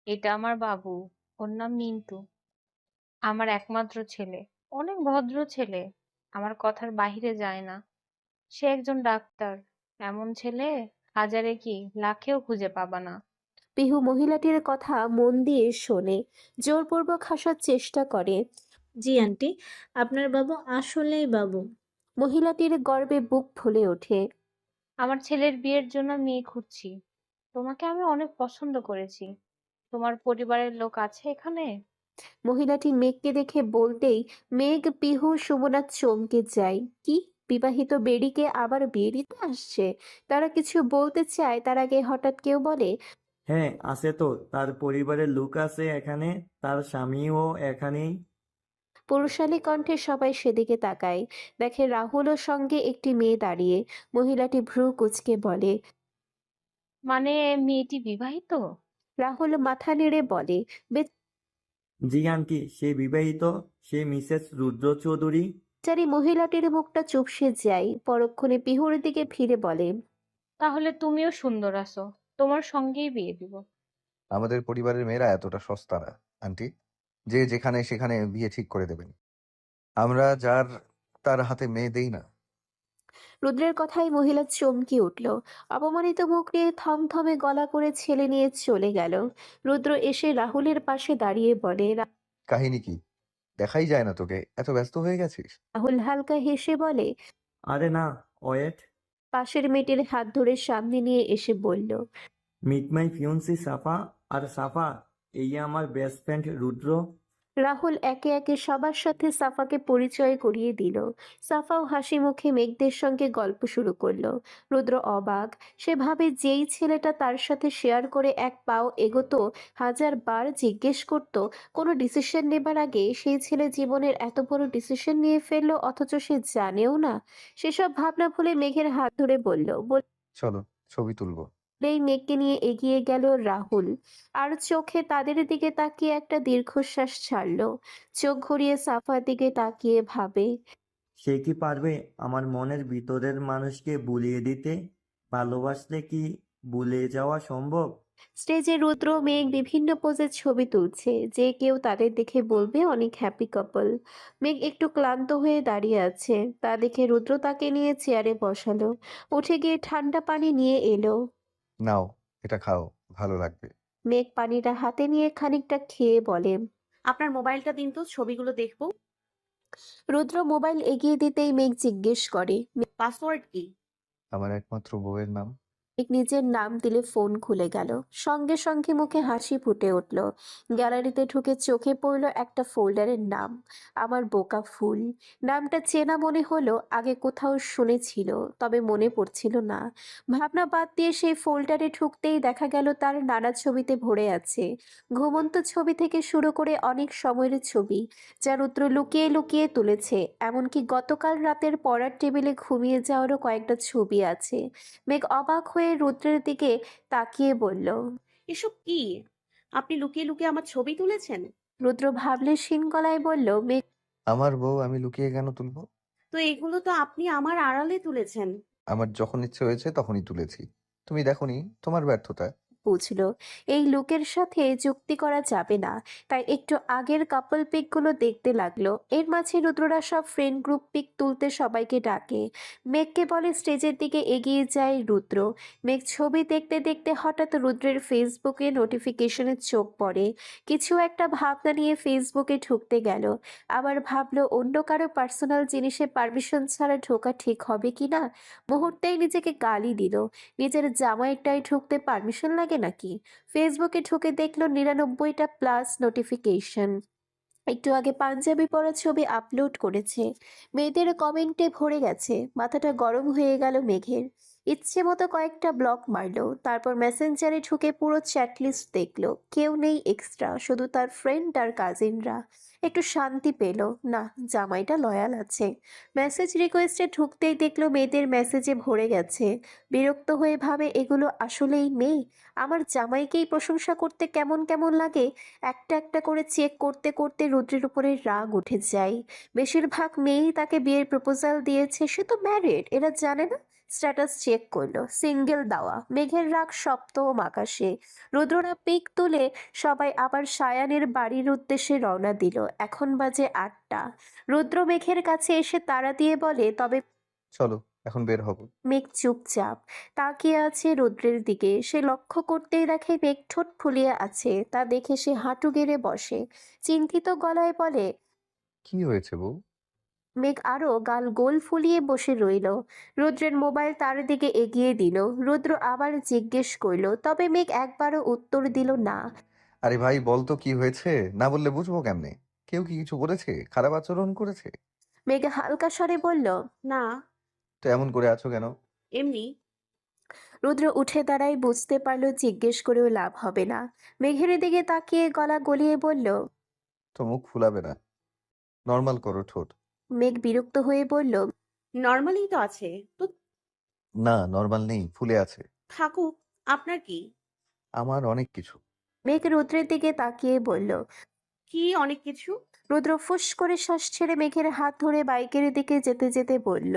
এটা আমার বাবু। ওর নাম মিন্টু। আমার একমাত্র ছেলে। অনেক ভদ্র ছেলে। আমার কথার বাহিরে যায় না। সে একজন ডাক্তার। এমন ছেলে হাজারে কি লাখেও খুঁজে পাবা না। পিহু মহিলাটির কথা মন দিয়ে শোনে, জোরপূর্বক হাসার চেষ্টা করে। জি আন্টি, আপনার বাবু আসলেই বাবু। মহিলাটির গর্বে বুক ফুলে ওঠে। আমার ছেলের বিয়ের জন্য মেয়ে খুঁজছি। তোমাকে আমি অনেক পছন্দ করেছি। তোমার পরিবারের লোক আছে এখানে? মহিলাটি মেঘকে দেখে বলতেই মেঘ, পিহু, সুমনা চমকে যায়। কি, বিবাহিত বেডিকে আবার বিয়ে দিতে আসছে? তারা কিছু বলতে চায়, তার আগে হঠাৎ কেউ বলে, হ্যাঁ, আছে তো। তার পরিবারের লোক আছে এখানে। তার স্বামীও এখানেই। পুরুষালী কণ্ঠে সবাই সেদিকে তাকায়। দেখে রাহুলও সঙ্গে একটি মেয়ে দাঁড়িয়ে। মহিলাটি ভ্রু কুঁচকে বলে। মানে মেয়েটি বিবাহিত? রাহুল মাথা নেড়ে বলে, জি আন্টি, সে বিবাহিত। সে মিসেস রুদ্র চৌধুরী। বেচারি মহিলাটির মুখটা চুপসে যায়, পরক্ষণে পিহুর দিকে ফিরে বলে, তাহলে তুমিও সুন্দর আছো। তোমার সঙ্গেই বিয়ে দিব। আমাদের পরিবারের মেয়েরা এতটা সস্তা না আন্টি, যে যেখানে সেখানে বিয়ে ঠিক করে দেবেন। আমরা যার তার হাতে মেয়ে দেই না। রুদ্রের কথায় মহিলা চমকে উঠল। অপমানিত মুখ নিয়ে থমথমে গলা করে ছেলে নিয়ে চলে গেল। রুদ্র এসে রাহুলের পাশে দাঁড়িয়ে বলে, কাহিনী কি? দেখাই যায় না তোকে, এত ব্যস্ত হয়ে গেছিস? রাহুল হালকা হেসে বলে, আরে না, ওয়েট। পাশের মেয়েটির হাত ধরে সামনে নিয়ে এসে বলল, মিট মাই ফিয়ন্সি সাফা। আর সাফা, এই আমার বেস্ট ফ্রেন্ড রুদ্র। রাহুল একে একে সবার সাথে সাফাকে পরিচয় করিয়ে দিল। সাফাও হাসি মুখে মেঘদের সঙ্গে গল্প শুরু করলো। রুদ্র অবাক। সে ভাবে যেই ছেলেটা তার সাথে শেয়ার করে এক পাও এগোতো, হাজার বার জিজ্ঞেস করত কোনো ডিসিশন নেবার আগে, সেই ছেলে জীবনের এত বড় ডিসিশন নিয়ে ফেললো অথচ সে জানেও না। সেসব ভাবনা ভুলে মেঘের হাত ধরে বলল, চলো ছবি তুলবো। বলেই মেঘকে নিয়ে এগিয়ে গেল রাহুল। আর চোখে তাদের দিকে তাকিয়ে একটা দীর্ঘশ্বাস ছাড়লো। চোখ ঘুরিয়ে সাফার দিকে তাকিয়ে ভাবে, সে কি পারবে আমার মনের ভিতরের মানুষকে ভুলিয়ে দিতে? ভালোবাসলে কি ভুলে যাওয়া সম্ভব? স্টেজে রুদ্র মেঘ বিভিন্ন পোজে ছবি তুলছে, যে কেউ তাদের দেখে বলবে অনেক হ্যাপি কাপল। মেঘ একটু ক্লান্ত হয়ে দাঁড়িয়ে আছে, তা দেখে রুদ্র তাকে নিয়ে চেয়ারে বসালো। উঠে গিয়ে ঠান্ডা পানি নিয়ে এলো। নাও, এটা খাও, ভালো লাগবে। মেঘ পানিটা হাতে নিয়ে খানিকটা খেয়ে বলে, আপনার মোবাইলটা দিন তো, ছবিগুলো দেখবো। রুদ্র মোবাইল এগিয়ে দিতেই মেঘ জিজ্ঞেস করে, পাসওয়ার্ড কি? আমার একমাত্র বউয়ের নাম। ঠিক নিজের নাম দিলে ফোন খুলে গেল। সঙ্গে সঙ্গে মুখে হাসি ফুটে উঠল। গ্যালারিতে ঢুকে চোখে পড়ল একটা ফোল্ডারের নাম, আমার বোকা ফুল। নামটা চেনা মনে হলো, আগে কোথাও শুনেছিল, তবে মনে পড়ছিল না। ভাবনা বাদ দিয়ে সেই ফোল্ডারে ঢুকতেই দেখা গেল তার নানা ছবিতে ভরে আছে। ঘুমন্ত ছবি থেকে শুরু করে অনেক সময়ের ছবি, যা রুদ্র লুকিয়ে লুকিয়ে তুলেছে। এমনকি গতকাল রাতের পড়ার টেবিলে ঘুমিয়ে যাওয়ারও কয়েকটা ছবি আছে। মেঘ অবাক হয়ে রুদ্রের দিকে তাকিয়ে বলল, এসব কি? আপনি লুকিয়ে লুকিয়ে আমার ছবি তুলেছেন? রুদ্র ভাবলেশহীন গলায় বলল, মেঘ আমার বউ আমি লুকিয়ে কেন তুলবো? তো এগুলো তো আপনি আমার আড়ালে তুলেছেন। আমার যখন ইচ্ছে হয়েছে তখনই তুলেছি। তুমি দেখোনি, তোমার ব্যর্থতা। বুঝল এই লুকের সাথে যুক্তি করা যাবে না, তাই একটু আগের কাপল পিকগুলো দেখতে লাগলো। এর মাঝে রুদ্ররা সব ফ্রেন্ড গ্রুপ পিক তুলতে সবাইকে ডাকে। মেঘকে বলে স্টেজের দিকে এগিয়ে যায় রুদ্র। মেঘ ছবি দেখতে দেখতে হঠাৎ রুদ্রের ফেসবুকে নোটিফিকেশনে চোখ পড়ে। কিছু একটা ভাবনা নিয়ে ফেসবুকে ঢুকতে গেল, আবার ভাবলো অন্য কারো পার্সোনাল জিনিসে পারমিশন ছাড়া ঢোকা ঠিক হবে কিনা। মুহূর্তেই নিজেকে গালি দিল, নিজের জামাইটায় ঢুকতে পারমিশন লাগে নাকি। ফেসবুকে ঢুকে দেখলো 99টা প্লাস নোটিফিকেশন। একটু আগে পাঞ্জাবি পরা ছবি আপলোড করেছে। মেয়েদের কমেন্টে ভরে গেছে। মাথাটা গরম হয়ে গেল মেঘের। ইচ্ছে মতো কয়েকটা ব্লক মারলো, তারপর মেসেঞ্জারে ঢুকে পুরো চ্যাট লিস্ট দেখলো। কেউ নেই এক্সট্রা, শুধু তার ফ্রেন্ড আর কাজিনরা। একটু শান্তি পেল, না, জামাইটা লয়াল আছে। মেসেজ রিকোয়েস্টে ঢুকতেই দেখলো মেয়েদের মেসেজে ভরে গেছে। বিরক্ত হয়ে ভাবে, এগুলো আসলেই মেয়ে? আমার জামাইকেই প্রশংসা করতে কেমন কেমন লাগে। একটা একটা করে চেক করতে করতে রুদ্রের উপরে রাগ উঠে যায়। বেশিরভাগ মেয়েই তাকে বিয়ের প্রপোজাল দিয়েছে, সে তো ম্যারিড, এরা জানে না? স্ট্যাটাস চেক করলো, সিঙ্গেল দেওয়া। মেঘের রাগ সপ্তম আকাশে। রুদ্ররা পিক তুলে সবাই আবার সায়ানের বাড়ির উদ্দেশ্যে রওনা দিল। এখন বাজে 8টা। রুদ্র মেঘের কাছে এসে তাড়া দিয়ে বলে, তবে চলো এখন বের হব। মেঘ চুপচাপ তাকিয়ে আছে রুদ্রের দিকে। সে লক্ষ্য করতেই দেখে মেঘ ঠোঁট ফুলিয়ে আছে। তা দেখে সে হাঁটু গেড়ে বসে, চিন্তিত গলায় বলে। কি হয়েছে বউ? মেঘ আরো গাল গোল ফুলিয়ে বসে রইল। রুদ্রের মোবাইল তার দিকে এগিয়ে দিল। রুদ্র আবার জিজ্ঞেস করলো, তবে মেঘ একবারও উত্তর দিল না। আরে ভাই বল তো কি হয়েছে, না বললে বুঝবো কেমনে? কেউ কি কিছু করেছে, খারাপ আচরণ করেছে? মেঘ হালকা স্বরে বলল। না, তো এমন করে আছো কেন? এমনি। রুদ্র উঠে দাঁড়ায়, বুঝতে পারলো জিজ্ঞেস করেও লাভ হবে না। মেঘের দিকে তাকিয়ে গলা গলিয়ে বলল। তো মুখ ফুলাবে না, নর্মাল করো ঠোঁট। মেঘ বিরক্ত হয়ে বলল। নর্মালি তো আছে তো। না নর্মাল নেই, ফুলে আছে। থাকুক, আপনার কি? আমার অনেক কিছু। মেঘ রুদ্রের দিকে তাকিয়ে বলল। কি অনেক কিছু? রুদ্র ফুস করে শ্বাস ছেড়ে মেঘের হাত ধরে বাইকের দিকে যেতে যেতে বলল।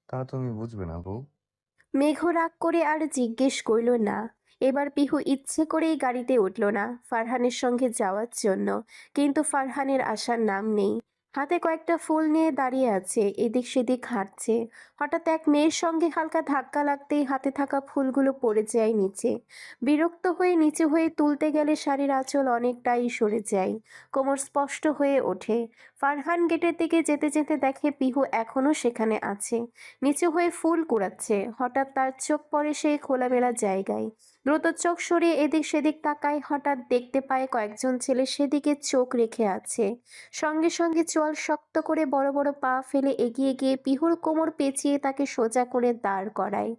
তা তুমি বুঝবে না বউ। মেঘ রাগ করে আর জিজ্ঞেস করল না। এবার পিহু ইচ্ছে করেই গাড়িতে উঠল না ফারহানের সঙ্গে যাওয়ার জন্য, কিন্তু ফারহানের আসার নাম নেই। হাতে কয়েকটা ফুল নিয়ে দাঁড়িয়ে আছে, এদিক সেদিক হাঁটছে। হঠাৎ এক মেয়ের সঙ্গে হালকা ধাক্কা লাগতেই হাতে থাকা ফুলগুলো পড়ে যায় নিচে। বিরক্ত হয়ে নিচু হয়ে তুলতে গেলে শাড়ির আঁচল অনেকটাই সরে যায়, কোমর স্পষ্ট হয়ে ওঠে। ফারহান গেটের দিকে যেতে যেতে দেখে পিহু এখনো সেখানে আছে, নিচু হয়ে ফুল কুড়াচ্ছে। হঠাৎ তার চোখ পড়ে সেই খোলামেলা জায়গায়। দ্রুত চোখ সরিয়ে এদিক সেদিক তাকায়, হঠাৎ দেখতে পায় কয়েকজন ছেলে সেদিকে চোখ রেখে আছে। সঙ্গে সঙ্গে চোয়াল শক্ত করে বড় বড় পা ফেলে এগিয়ে গিয়ে পিহুর কোমর পেঁচিয়ে তাকে সোজা করে দাঁড় করায়।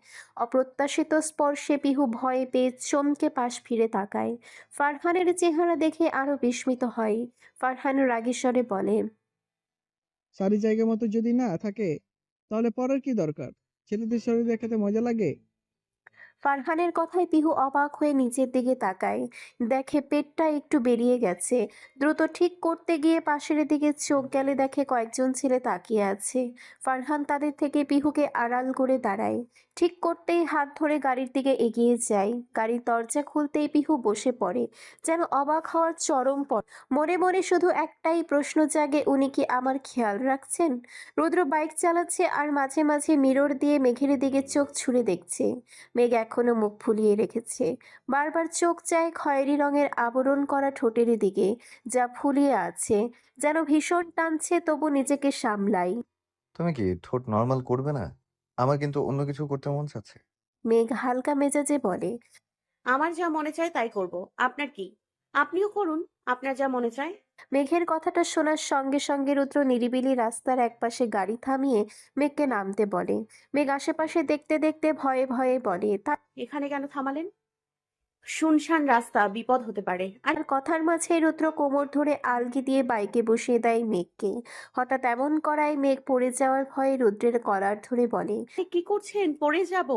অপ্রত্যাশিত স্পর্শে পিহু ভয়ে পেয়ে চমকে পাশ ফিরে তাকায়। ফারহানের চেহারা দেখে আরো বিস্মিত হয়। ফারহান রাগী স্বরে বলে। শাড়ি জায়গা মতো যদি না থাকে তাহলে পরার কি দরকার? ছেলেদের শরীর দেখাতে মজা লাগে। ফারহানের কথায় পিহু অবাক হয়ে নিচের দিকে তাকায়, দেখে পেটটা একটু বেরিয়ে গেছে। দ্রুত ঠিক করতে গিয়ে পাশের দিকে চোখ গেলে দেখে কয়েকজন ছেলে তাকিয়ে আছে। ফারহান তাদের থেকে পিহুকে আড়াল করে দাঁড়ায়। ঠিক করতেই হাত ধরে গাড়ির দিকে এগিয়ে যায়। গাড়ির দরজা খুলতেই পিহু বসে পড়ে, যেন অবাক হওয়ার চরম পর। মনে মনে শুধু একটাই প্রশ্ন জাগে, উনি কি আমার খেয়াল রাখছেন? রুদ্র বাইক চালাচ্ছে আর মাঝে মাঝে মিরর দিয়ে মেঘের দিকে চোখ ছুঁড়ে দেখছে। মেঘ এখনো মুখ ফুলিয়ে রেখেছে, বারবার চোখ চায় খয়েরি রঙের আবরণ করা ঠোঁটের দিকে, যা ফুলিয়ে আছে, যেন ভীষণ টানছে, তবু নিজেকে সামলাই। তুমি কি ঠোঁট নর্মাল করবে না? আমার কিন্তু অন্য কিছু করতে মন চাচ্ছে। মেঘ হালকা মেজাজে বলে। আমার যা মনে চায় তাই করব। আপনার কি? আপনিও করুন, আপনার যা মনে চায়। মেঘের কথাটা শোনার সঙ্গে সঙ্গে রুদ্র নিরিবিলি রাস্তার একপাশে গাড়ি থামিয়ে মেঘকে নামতে বলে। মেঘ আশেপাশে দেখতে দেখতে ভয়ে ভয়ে বলে। এখানে কেন থামালেন? শুনশান রাস্তা, বিপদ হতে পারে। আর তার কথার মাঝে রুদ্র কোমর ধরে আলগি দিয়ে বাইকে বসিয়ে দেয় মেঘকে। হঠাৎ এমন করায় মেঘ পড়ে যাওয়ার ভয়ে রুদ্রের কলার ধরে বলে। কি করছেন? পড়ে যাব।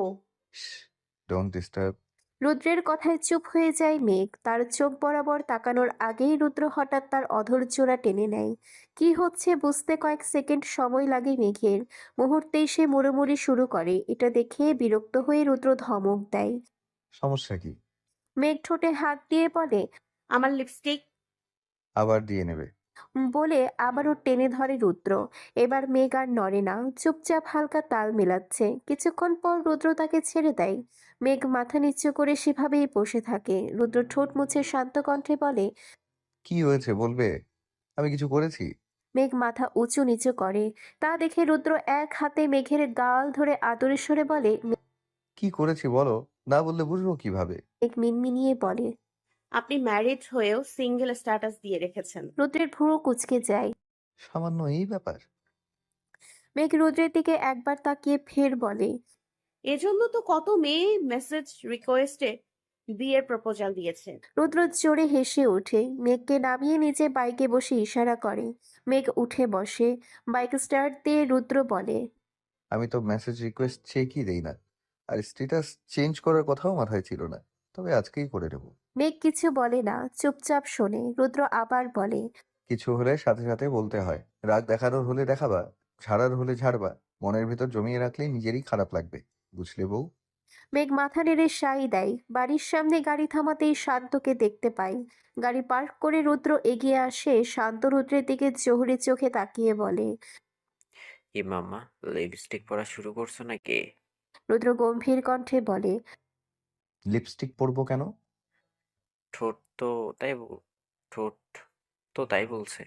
Don't disturb. রুদ্রের কথায় চুপ হয়ে যায় মেঘ। তার চোখ বরাবর তাকানোর আগেই রুদ্র হঠাৎ তার অধর জোড়া টেনে নেয়। কি হচ্ছে বুঝতে কয়েক সেকেন্ড সময় লাগে মেঘের। মুহূর্তেই সে মুড়োমুড়ি শুরু করে। এটা দেখে বিরক্ত হয়ে রুদ্র ধমক দেয়। সমস্যা কি? মেঘ ঠোঁটে হাত দিয়ে বলে। আমার লিপস্টিক। আবার দিয়ে নেবে? বলে আবারও টেনে ধরে রুদ্র। এবার মেঘ আর নড়ে না, চুপচাপ হালকা তাল মেলাচ্ছে। কিছুক্ষণ পর রুদ্র তাকে ছেড়ে দেয়। মেঘ মাথা নিচু করে সেভাবেই বসে থাকে। রুদ্র ঠোঁট মুছে শান্ত কণ্ঠে বলে। কি হয়েছে বলবে? আমি কিছু করেছি? মেঘ মাথা উঁচু নিচু করে। তা দেখে রুদ্র এক হাতে মেঘের গাল ধরে আদরের স্বরে বলে। কি করেছি বলো, না বললে বুঝবো কিভাবে? মেঘ মিনমিনিয়ে বলে। আপনি ম্যারিড হয়েও সিঙ্গেল স্ট্যাটাস দিয়ে রেখেছেন। রুদ্রের ভ্রু কুঁচকে যায়। সামান্য এই ব্যাপার? মেঘ রুদ্রের দিকে একবার তাকিয়ে ফের বলে। এজন্য তো কত মেয়ে মেসেজ রিকোয়েস্টে বিয়ের প্রপোজাল দিয়েছে। রুদ্র জোরে হেসে ওঠে। মেঘকে নামিয়ে নিচে বাইকে বসে ইশারা করে। মেঘ উঠে বসে। বাইক স্টার্ট দিয়ে রুদ্র বলে। আমি তো মেসেজ রিকোয়েস্ট চেকই দেই না, আর স্ট্যাটাস চেঞ্জ করার কথাও মাথায় ছিল না, তবে আজকেই করে নেবো। মেঘ কিছু বলে না, চুপচাপ শোনে। রুদ্র আবার বলে। কিছু হলে সাথে সাথে বলতে হয়, রাগ দেখানোর হলে দেখাবা, ঝাড়ার হলে ঝাড়বা, মনের ভিতর জমিয়ে রাখলে নিজেরই খারাপ লাগবে। বুঝলে বউ? মেঘ মাথা নেড়ে সাই দেয়। বাড়ির সামনে গাড়ি থামাতেই শান্তকে দেখতে পাই। গাড়ি পার্ক করে রুদ্র এগিয়ে আসে। শান্ত রুদ্রের দিকে জহুরি চোখে তাকিয়ে বলে। কি মাম্মা, লিপস্টিক পরা শুরু করছো নাকি? রুদ্র গম্ভীর কণ্ঠে বলে। লিপস্টিক পরবো কেন? ঠোঁট তো ঠোঁট তো তাই বলছে।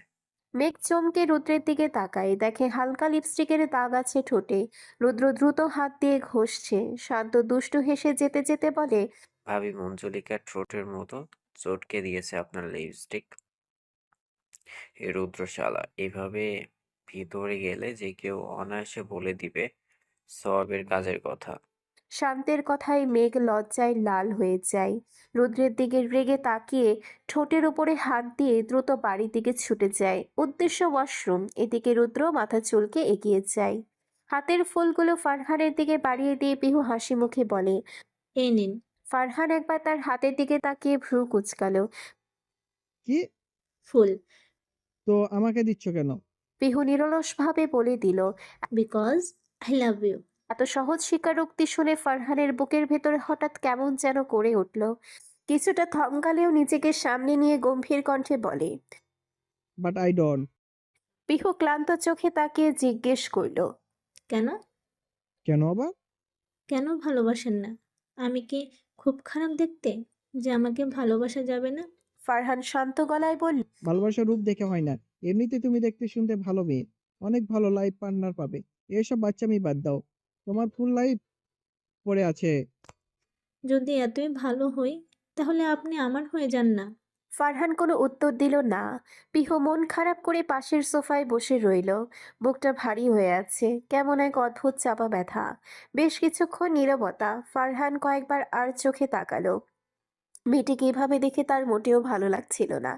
মেঘ চমকে রুদ্রের দিকে তাকায়, দেখে হালকা লিপস্টিকের দাগ আছে ঠোঁটে। রুদ্র দ্রুত হাত দিয়ে ঘষছে। শান্ত দুষ্টু হেসে যেতে যেতে বলে। ভাবি মঞ্জুলিকার ঠোঁটের মতো চটকে দিয়েছে আপনার লিপস্টিক। এ রুদ্রশালা, এভাবে ভিতরে গেলে যে কেউ অনায়াসে বলে দিবে সওয়াবের কাজের কথা। শান্তের কথায় মেঘ লজ্জায় লাল হয়ে যায়। রুদ্রের দিকে রেগে তাকিয়ে ঠোঁটের উপরে হাত দিয়ে দ্রুত বাড়ির দিকে ছুটে যায়। উদ্দেশ্য ওয়াশরুম। এদিকে রুদ্র মাথা চুলকে এগিয়ে যায়। হাতের ফুলগুলো ফারহানের দিকে বাড়িয়ে দিয়ে পিহু হাসি মুখে বলে। এই নিন। ফারহান একবার তার হাতের দিকে তাকিয়ে ভ্রু কুঁচকালো। কি? ফুল। তো আমাকে দিচ্ছ কেন? পিহু নিরলসভাবে বলে দিল। Because I love you. এত সহজ স্বীকারোক্তি শুনে ফারহানের বুকের ভেতরে হঠাৎ কেমন যেন করে উঠল। কিছুটা থমকালেও নিজেকে সামনে নিয়ে গম্ভীর কণ্ঠে বলে। But I don't. পিহু ক্লান্ত চোখে তাকিয়ে জিজ্ঞেস করল। কেন? কেন আবার? কেন ভালোবাসেন না? আমি কি খুব খারাপ দেখতে যে আমাকে ভালোবাসা যাবে না? ফারহান শান্ত গলায় বলল। ভালোবাসার রূপ দেখে হয় না। এমনিতে তুমি দেখতে শুনতে ভালো মেয়ে। অনেক ভালো লাইফ পার্টনার পাবে। এসব বাচ্চামি বাদ দাও। তোমার ফুল লাইফ পড়ে আছে। যদি এতই ভালো হই তাহলে আপনি আমার হয়ে যান না। ফারহান কোনো উত্তর দিল না। পিহু মন খারাপ করে পাশের সোফায় বসে রইল। বুকটা ভারী হয়ে আছে, কেমন এক অদ্ভুত চাপা ব্যথা। বেশ কিছুক্ষণ নীরবতা। ফারহান কয়েকবার আর চোখে তাকালো। মেয়েটিকে এভাবে দেখে তার মোটেও ভালো লাগছিল না,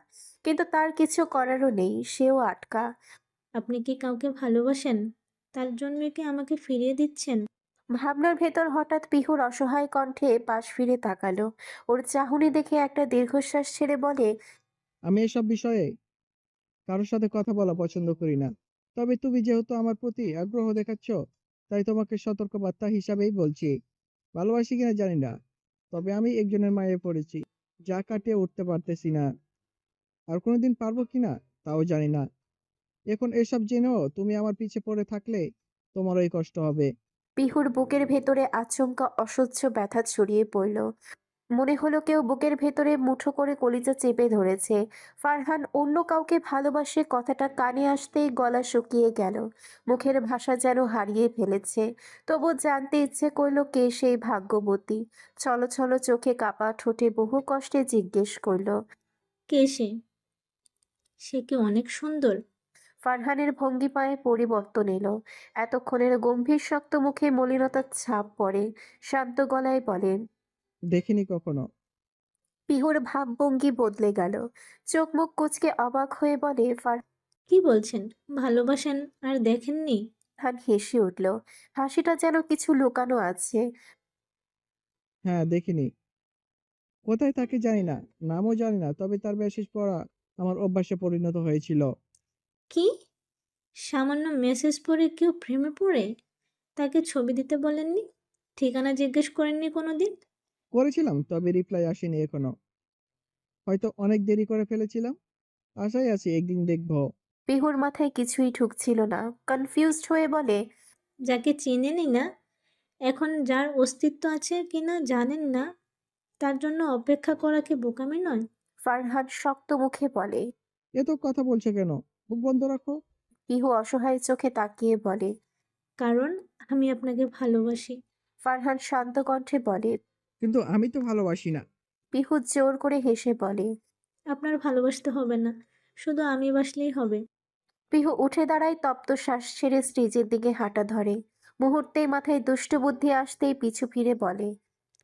কিন্তু তার কিছু করারও নেই, সেও আটকা। আপনি কি কাউকে ভালোবাসেন? তার জন্য কি আমাকে ফিরিয়ে দিচ্ছেন? ভাবনার ভেতর হঠাৎ পিহুর অসহায় কণ্ঠে পাশ ফিরে তাকালো। ওর চাহনি দেখে একটা দীর্ঘশ্বাস ছেড়ে বলে। আমি এসব বিষয়ে কারোর সাথে কথা বলা পছন্দ করি না। তবে তুমি যেহেতু আমার প্রতি আগ্রহ দেখাচ্ছ, তাই তোমাকে সতর্কবার্তা হিসাবেই বলছি। ভালোবাসি কিনা জানি না, তবে আমি একজনের মায়ে পড়েছি, যা কাটিয়ে উঠতে পারতেছি না। আর কোনোদিন পারবো কিনা তাও জানি না। এখন এসব জেনেও তুমি আমার পিছে পড়ে থাকলে তোমারই কষ্ট হবে। পিহুর বুকের ভেতরে আচমকা অসহ্য ব্যথা ছড়িয়ে পড়ল। মনে হলো কেউ বুকের ভেতরে মুঠো করে কলিজা চেপে ধরেছে। ফারহান অন্য কাউকে ভালোবাসে কথাটা কানে আসতেই গলা শুকিয়ে গেল। মুখের ভাষা যেন হারিয়ে ফেলেছে। তবু জানতে ইচ্ছে করলো কে সেই ভাগ্যবতী। ছলো ছলো চোখে কাপা ঠোঁটে বহু কষ্টে জিজ্ঞেস করলো। কে সে? সে কি অনেক সুন্দর? ফারহানের ভঙ্গিমায় পরিবর্তন এলো। এতক্ষণের গম্ভীর শক্ত মুখে মলিনতার ছাপ পড়ে। শান্ত গলায় বলেন। দেখিনি কখনো। পিহুর ভাবভঙ্গি বদলে গেল। চোখ মুখ কুঁচকে অবাক হয়ে বলে। কি বলছেন? ভালোবাসেন আর দেখেননি? ফারহান হেসে উঠল। হাসিটা যেন কিছু লুকানো আছে। হ্যাঁ, দেখিনি। কোথায় থাকে জানি না, নামও জানি না, তবে তার মেসেজ পড়া আমার অভ্যাসে পরিণত হয়েছিল। কি? সামান্য মেসেজ পড়ে কেউ প্রেমে পড়ে? তাকে ছবি দিতে বলেননি? ঠিকানা জিজ্ঞেস করেননি কোনোদিন? করেছিলাম, তবে রিপ্লাই আসেনি এখনো। হয়তো অনেক দেরি করে ফেলেছিলাম। আশায় আছি একদিন দেখবো। পিহুর মাথায় কিছুই ঢুকছিল না। কনফিউজড হয়ে বলে। যাকে চেনেনই না, এখন যার অস্তিত্ব আছে কিনা জানেন না, তার জন্য অপেক্ষা করা কি বোকামি নয়? ফারহান শক্ত মুখে বলে। এত কথা বলছো কেন? মুখ বন্ধ রাখো। পিহু অসহায় চোখে তাকিয়ে বলে। কারণ আমি আপনাকে ভালোবাসি। ফারহান শান্ত কণ্ঠে বলে। কিন্তু আমি তো ভালোবাসি না। পিহু জোর করে হেসে বলে। আপনার ভালোবাসতে হবে না, শুধু আমি বাসলেই হবে। পিহু উঠে দাঁড়ায়, তপ্ত শ্বাস ছেড়ে স্টেজের দিকে হাঁটা ধরে। মুহূর্তেই মাথায় দুষ্ট বুদ্ধি আসতেই পিছু ফিরে বলে।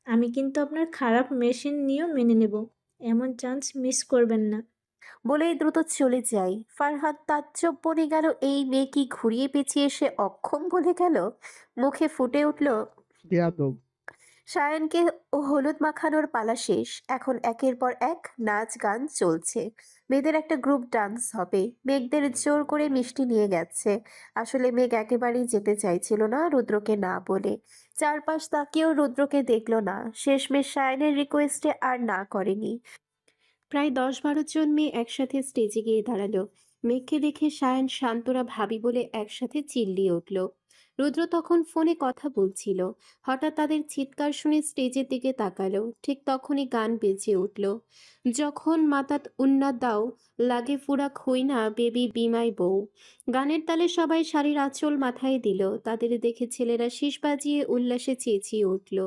আমি কিন্তু আপনার খারাপ মেশিন নিয়েও মেনে নেব। এমন চান্স মিস করবেন না। বলেই দ্রুত চলে যায়। ফারহাদ তাজ্জব বনে গেল, এই মেয়ে কি ঘুরিয়ে পেঁচিয়ে সে অক্ষম বলে গেল। মুখে ফুটে উঠল। বেয়াদব। সায়ানকে হলুদ মাখানোর পালা শেষ। এখন একের পর এক নাচ গান চলছে। মেয়েদের একটা গ্রুপ ডান্স হবে। মেঘদের জোর করে মিষ্টি নিয়ে গেছে। আসলে মেঘ একেবারেই যেতে চাইছিল না রুদ্রকে না বলে। চারপাশ তাকিয়েও রুদ্রকে দেখলো না। শেষমেশ সায়ানের রিকোয়েস্টে আর না করেনি। প্রায় 10-12 জন মেয়ে একসাথে স্টেজে গিয়ে দাঁড়ালো। মেঘকে দেখে সায়ান শান্তরা ভাবি বলে একসাথে চিল্লিয়ে উঠল। রুদ্র তখন ফোনে কথা বলছিল। হঠাৎ তাদের চিৎকার শুনে স্টেজের দিকে তাকালো। ঠিক তখনই গান বেজে উঠল। যখন মাতাত উন্না দাও লাগে ফুরা খই না বেবি বিমাই বউ। গানের তালে সবাই শাড়ির আঁচল মাথায় দিল। তাদের দেখে ছেলেরা শীষ বাজিয়ে উল্লাসে চেঁচিয়ে উঠল।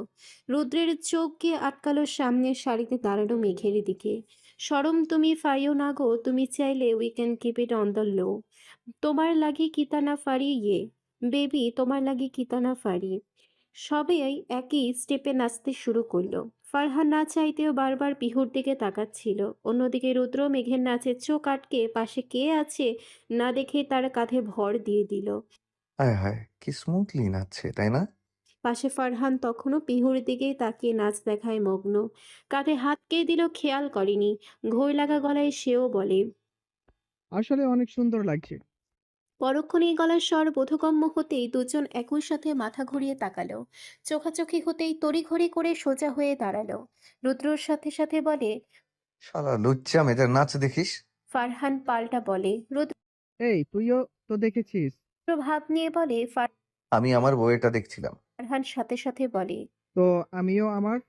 রুদ্রের চোখ গিয়ে আটকালো সামনের সারিতে দাঁড়ানো মেঘের দিকে। সরম তুমি ফাইও না গো, তুমি চাইলে we can keep it on the low. তোমার লাগি কিতানা ফারি ইয়ে বেবি, তোমার লাগি কিতানা ফারি। সবাই একই স্টেপে নাচতে শুরু করলো। ফারহান না চাইতেও বারবার পিহুর দিকে তাকাচ্ছিল। অন্যদিকে রুদ্র মেঘের নাচে চোখ আটকে পাশে কে আছে না দেখে তার কাঁধে ভর দিয়ে দিল। হায় হায়, কি স্মুথলি নাচছে, তাই না? পাশে ফারহান তখনও পিহুর দিকেই তাকিয়ে নাচ দেখায় মগ্ন। কাঁধে হাত কে দিল খেয়াল করেনি। ঘোর লাগা গলায় সেও বলে, আসলে অনেক সুন্দর লাগছে। পরক্ষণেই গলার স্বর বোধগম্য হতেই দুজন একই সাথে মাথা ঘুরিয়ে তাকালো। চোখাচোখি হতেই তড়িঘড়ি করে সোজা হয়ে দাঁড়ালো। রুদ্রর সাথে সাথে বলে, শালা লুচ্চা মেয়েদের নাচ দেখিস। ফারহান পাল্টা বলে। রুদ্র এই তুইও তো দেখেছিস। ভাব নিয়ে বলে। আমি আমার বইয়েটা দেখছিলাম। ফারহান সাথে সাথে বলে। তো আমিও আমার।